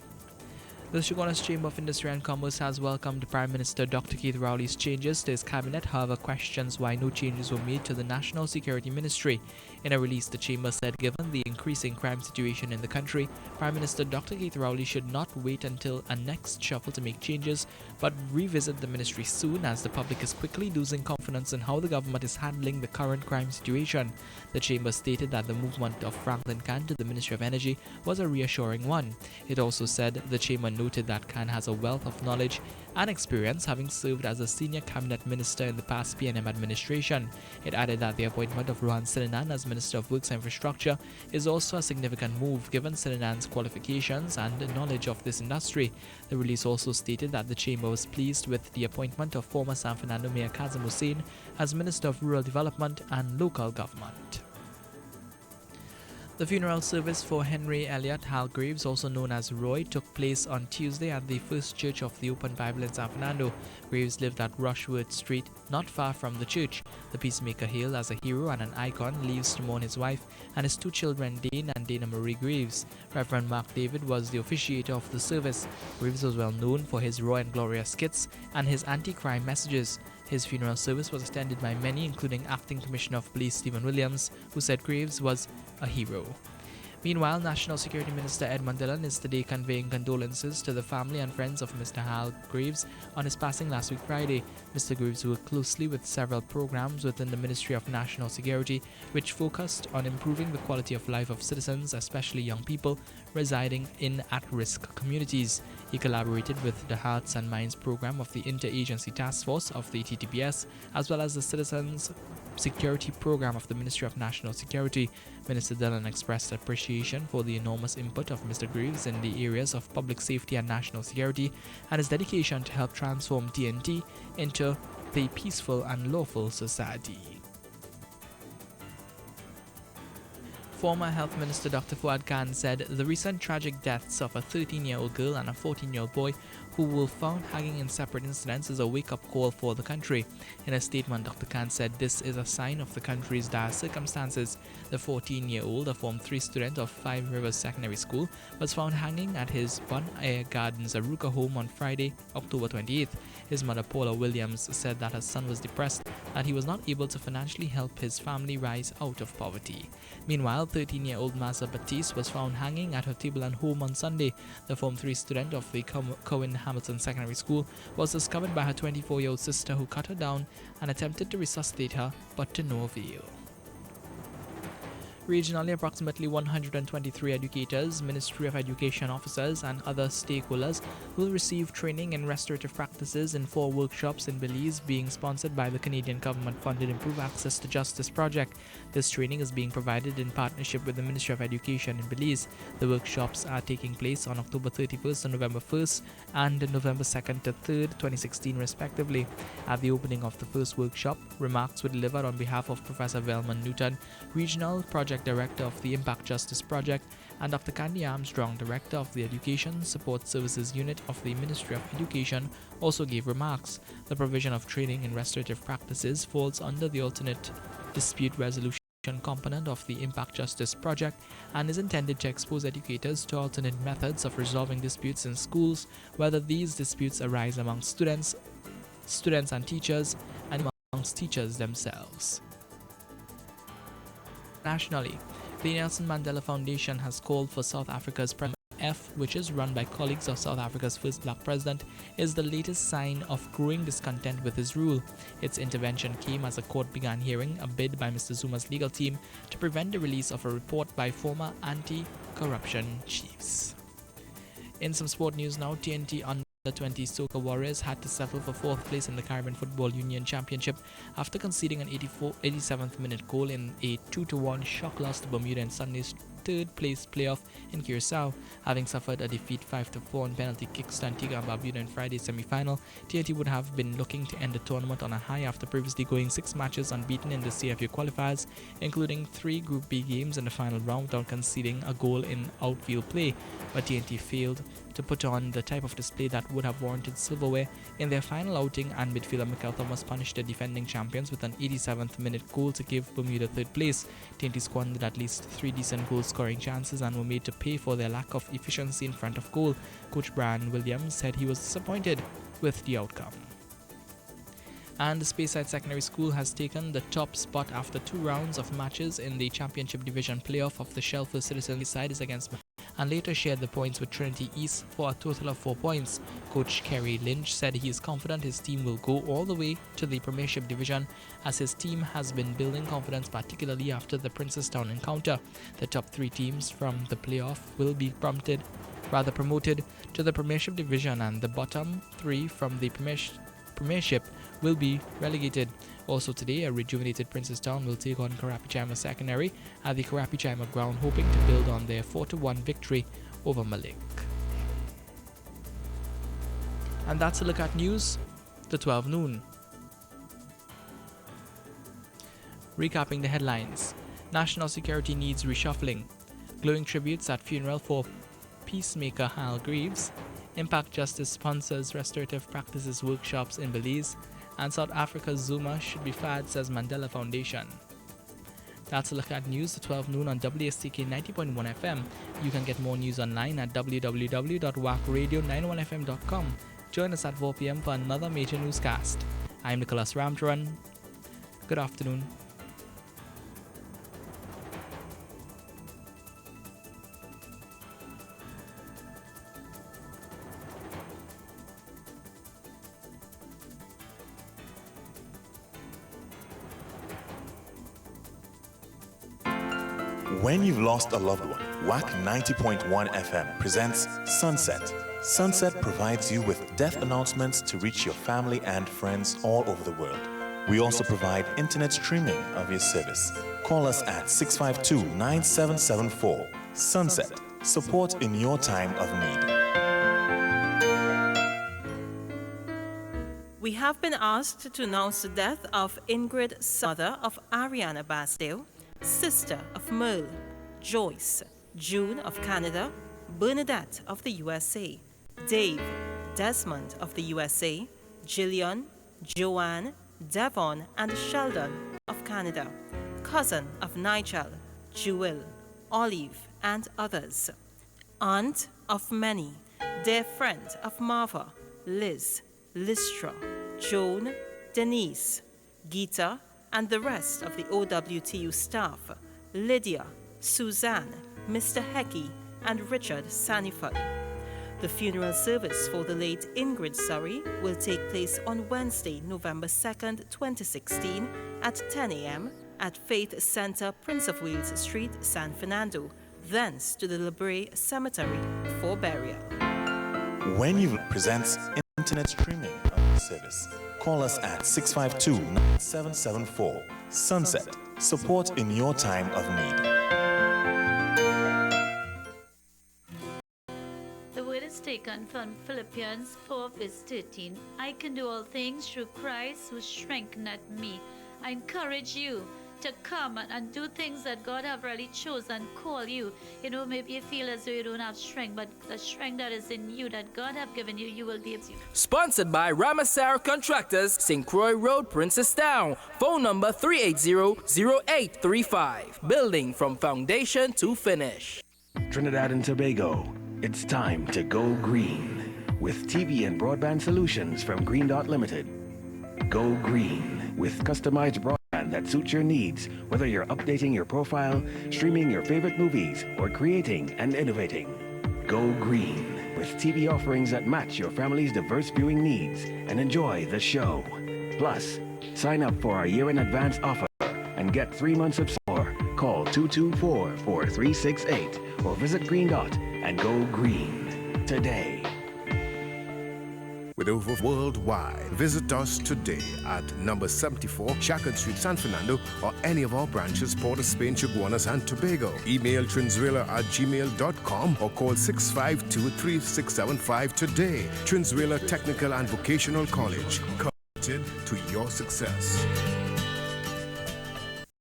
The Shogunas Chamber of Industry and Commerce has welcomed Prime Minister Dr. Keith Rowley's changes to his cabinet, however questions why no changes were made to the National Security Ministry. In a release, the Chamber said given the increasing crime situation in the country, Prime Minister Dr. Keith Rowley should not wait until a next shuffle to make changes, but revisit the ministry soon as the public is quickly losing confidence in how the government is handling the current crime situation. The Chamber stated that the movement of Franklin Khan to the Ministry of Energy was a reassuring one. It also said the Chamber noted that Khan has a wealth of knowledge and experience, having served as a senior cabinet minister in the past PNM administration. It added that the appointment of Rohan Silinan as Minister of Works and Infrastructure is also a significant move given Silinan's qualifications and knowledge of this industry. The release also stated that the Chamber was pleased with the appointment of former San Fernando Mayor Kazim Hussein as Minister of Rural Development and Local Government. The funeral service for Henry Elliott Hal Graves, also known as Roy, took place on Tuesday at the First Church of the Open Bible in San Fernando. Graves lived at Rushworth Street, not far from the church. The peacemaker, hailed as a hero and an icon, leaves to mourn his wife and his two children, Dane and Dana Marie Graves. Reverend Mark David was the officiator of the service. Graves was well known for his raw and glorious skits and his anti-crime messages. His funeral service was attended by many, including Acting Commissioner of Police Stephen Williams, who said Graves was a hero. Meanwhile, National Security Minister Edmund Dillon is today conveying condolences to the family and friends of Mr. Hal Graves on his passing last week Friday. Mr. Graves worked closely with several programs within the Ministry of National Security, which focused on improving the quality of life of citizens, especially young people residing in at-risk communities. He collaborated with the Hearts and Minds program of the Interagency Task Force of the TTPS, as well as the Citizens Security Program of the Ministry of National Security. Minister Dillon expressed appreciation for the enormous input of Mr. Graves in the areas of public safety and national security and his dedication to help transform TNT into a peaceful and lawful society. Former Health Minister Dr. Fuad Khan said the recent tragic deaths of a 13-year-old girl and a 14-year-old boy who were found hanging in separate incidents is a wake-up call for the country. In a statement, Dr. Khan said this is a sign of the country's dire circumstances. The 14-year-old, a Form 3 student of Five Rivers Secondary School, was found hanging at his Bon Air Gardens, Aruca home on Friday, October 28th. His mother, Paula Williams, said that her son was depressed and he was not able to financially help his family rise out of poverty. Meanwhile, 13-year-old Masa Batiste was found hanging at her table and home on Sunday. The Form 3 student of the Cohen Hamilton Secondary School was discovered by her 24-year-old sister, who cut her down and attempted to resuscitate her, but to no avail. Regionally, approximately 123 educators, Ministry of Education officers, and other stakeholders will receive training in restorative practices in 4 workshops in Belize, being sponsored by the Canadian government-funded Improve Access to Justice project. This training is being provided in partnership with the Ministry of Education in Belize. The workshops are taking place on October 31st and November 1st and November 2nd to 3rd, 2016 respectively. At the opening of the first workshop, remarks were delivered on behalf of Professor Velman Newton, Regional Project Director of the Impact Justice Project, and Dr. Candy Armstrong, Director of the Education Support Services Unit of the Ministry of Education, also gave remarks. The provision of training in restorative practices falls under the alternate dispute resolution component of the Impact Justice Project and is intended to expose educators to alternate methods of resolving disputes in schools, whether these disputes arise among students and teachers, and amongst teachers themselves. Nationally, the Nelson Mandela Foundation has called for South Africa's President F, which is run by colleagues of South Africa's first black president, is the latest sign of growing discontent with his rule. Its intervention came as a court began hearing a bid by Mr. Zuma's legal team to prevent the release of a report by former anti-corruption chiefs. In some sport news now, TNT Under-20 Soca Warriors had to settle for 4th place in the Caribbean Football Union Championship after conceding an 87th minute goal in a 2-1 shock loss to Bermuda in Sunday's 3rd place playoff in Curacao. Having suffered a defeat 5-4 on penalty kicks to Antigua and Barbuda in Friday's semi-final, TNT would have been looking to end the tournament on a high after previously going 6 matches unbeaten in the CFU qualifiers, including 3 Group B games in the final round without conceding a goal in outfield play. But TNT failed to put on the type of display that would have warranted silverware in their final outing, and midfielder Mikel Thomas punished the defending champions with an 87th minute goal to give Bermuda 3rd place. TNT squandered at least 3 decent goal scoring chances and were made to pay for their lack of efficiency in front of goal. Coach Brian Williams said he was disappointed with the outcome. And the Speyside Secondary School has taken the top spot after 2 rounds of matches in the Championship Division playoff of the Shelford Citizens. Side is against and later shared the points with Trinity East for a total of 4 points. Coach Kerry Lynch said he is confident his team will go all the way to the Premiership Division, as his team has been building confidence, particularly after the Princestown encounter. The top 3 teams from the playoff will be promoted to the Premiership Division, and the bottom 3 from the Premiership will be relegated. Also today, a rejuvenated Princestown will take on Karapichaima Secondary at the Karapichaima ground, hoping to build on their 4-1 victory over Malik. And that's a look at news to 12 noon. Recapping the headlines. National security needs reshuffling. Glowing tributes at funeral for peacemaker Hal Greaves. Impact Justice sponsors restorative practices workshops in Belize. And South Africa's Zuma should be fired, says Mandela Foundation. That's a look at news at 12 noon on WSTK 90.1 FM. You can get more news online at www.wackradio91fm.com. Join us at 4 p.m. for another major newscast. I'm Nicholas Ramcharan. Good afternoon. When you've lost a loved one, Wack 90.1 FM presents Sunset. Sunset provides you with death announcements to reach your family and friends all over the world. We also provide internet streaming of your service. Call us at 652-9774. Sunset. Support in your time of need. We have been asked to announce the death of Ingrid, mother of Ariana Basdale, sister of Merle, Joyce, June of Canada, Bernadette of the USA, Dave, Desmond of the USA, Jillian, Joanne, Devon, and Sheldon of Canada, cousin of Nigel, Jewel, Olive, and others, aunt of many, dear friend of Marva, Liz, Lystra, Joan, Denise, Gita, and the rest of the OWTU staff, Lydia, Suzanne, Mr. Hecky, and Richard Sanifal. The funeral service for the late Ingrid Surrey will take place on Wednesday, November 2nd, 2016 at 10 a.m. at Faith Center, Prince of Wales Street, San Fernando, thence to the La Brea Cemetery for burial. When you presents internet streaming of the service, call us at 652-9774. Sunset. Support in your time of need. The word is taken from Philippians 4 verse 13. I can do all things through Christ who strengtheneth me. I encourage you to come and do things that God have really chosen, call you. You know, maybe you feel as though you don't have strength, but the strength that is in you, that God have given you, you will be able to. Sponsored by Ramasaro Contractors, St. Croix Road, Princestown. Phone number 380-0835. Building from foundation to finish. Trinidad and Tobago, it's time to go green with TV and broadband solutions from Green Dot Limited. Go green with customized broadband that suits your needs, whether you're updating your profile, streaming your favorite movies, or creating and innovating. Go green with TV offerings that match your family's diverse viewing needs and enjoy the show. Plus, sign up for our year-in-advance offer and get 3 months of support. Call 224-4368 or visit Green Dot and go green today. With over worldwide, visit us today at number 74 Shackard Street, San Fernando, or any of our branches, Port of Spain, Chaguanas, and Tobago. Email trinswiller@gmail.com or call 652-3675 today. Trinswiller Technical and Vocational College, committed to your success.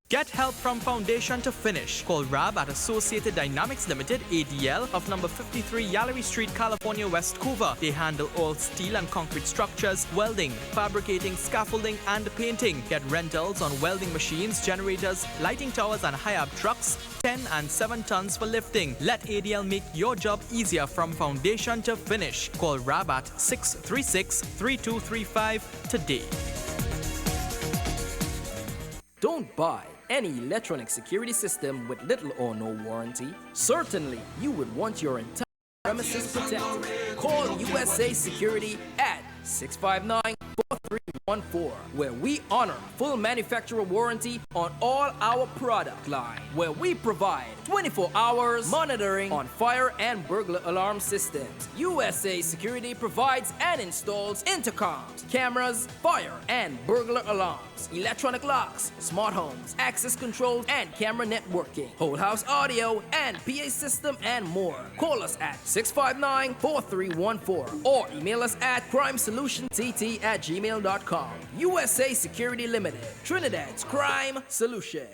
Get help from foundation to finish. Call Rab at Associated Dynamics Limited, ADL, of number 53 Yallery Street, California, West Vancouver. They handle all steel and concrete structures, welding, fabricating, scaffolding, and painting. Get rentals on welding machines, generators, lighting towers, and high-up trucks, 10 and 7 tons for lifting. Let ADL make your job easier from foundation to finish. Call Rab at 636-3235 today. Don't buy any electronic security system with little or no warranty. Certainly, you would want your entire premises protected. Call USA Security at 659-4314, where we honor full manufacturer warranty on all our product line, where we provide 24 hours monitoring on fire and burglar alarm systems. USA Security provides and installs intercoms, cameras, fire and burglar alarms, electronic locks, smart homes, access controls and camera networking, whole house audio and PA system, and more. Call us at 659-4314 or email us at crimesolutiontt@gmail.com. USA Security Limited, Trinidad's crime solution.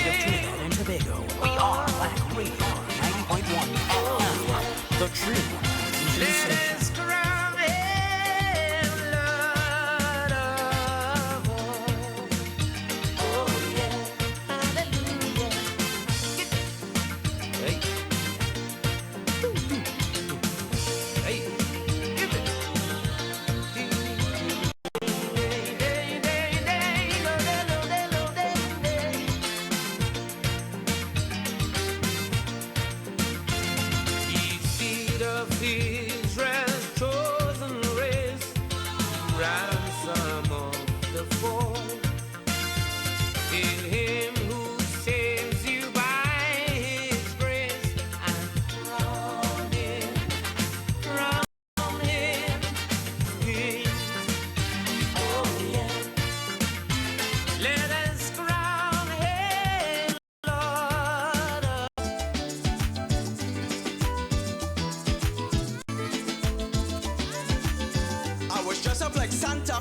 of Trinidad and Tobago. We are Wack Radio 90.1 FM. The true sensation.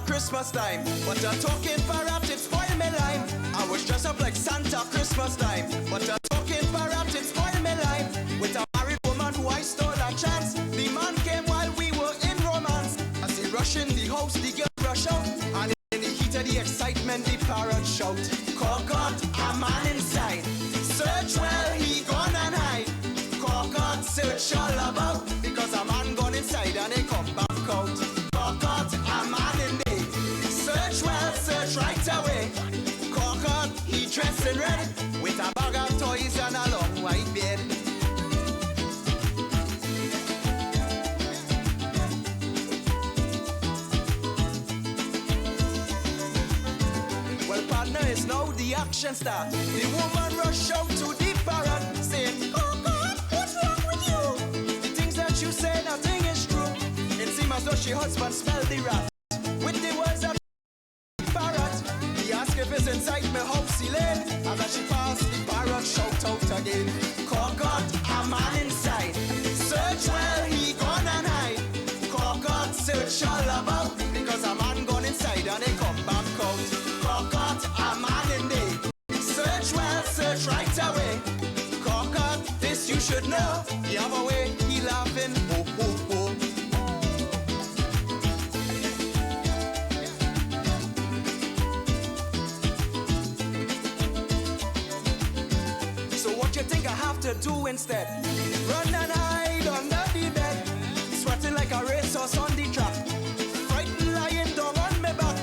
Christmas time, but a talking parrot, it spoil me lime. I was dressed up like Santa Christmas time, but a talking parrot, it spoil me lime. With a married woman who I stole a chance. The man came while we were in romance. As he rushed in the house, the girl rushed out, and in the heat of the excitement, the parrot shout, "Cockot, a man inside. Search well, he gone and hide. Cockot, search all about, because a man gone inside and he come back out. Cockot, a man in there. Search well, search right away. Cockot, he dressed in red, with a bag of toys and a long white beard. Well, partner, is now the action start. The woman rush out to the parrot, saying, "Cockot, what's wrong with you? The things that you say, nothing is true." It seems as though she husband smelled the rat. With the words of parrot, he asked if it's inside my house he lay. And as she passed, the parrot shout out again, "Cockot, a man inside. Search well, he gone and hide. Cockot, search all about, because a man gone inside and he come back out. Cockot, a man in there. Search well, search right away. Cockot, this you should know. The other way, he laughing, ho ho ho." You think I have to do instead? Run and hide under the bed, sweating like a racehorse on the track, frightened lying down on my back,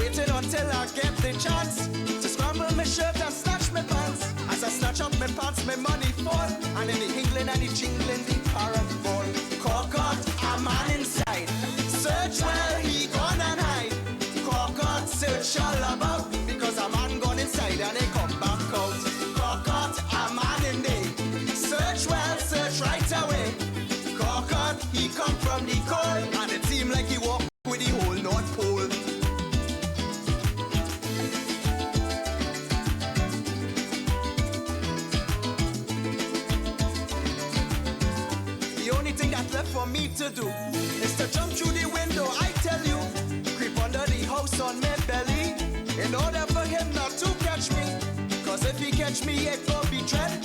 waiting until I get the chance to scramble my shirt and snatch my pants. As I snatch up my pants, my money fall, and in the hingling and the jingling, the parrot fall. Cockot, a man inside. Search well, he gone and hide. Cockot, search all about, because a man gone inside and he come back out. Cockot, a man in there. Search well, search right away. Cockot, he come from the cold, and it seemed like he walked with the whole North Pole. The only thing that's left for me to do is to jump through the window, I tell you. Creep under the house on my belly, in order for him not to catch me. Cause if he catch me, it will be dread.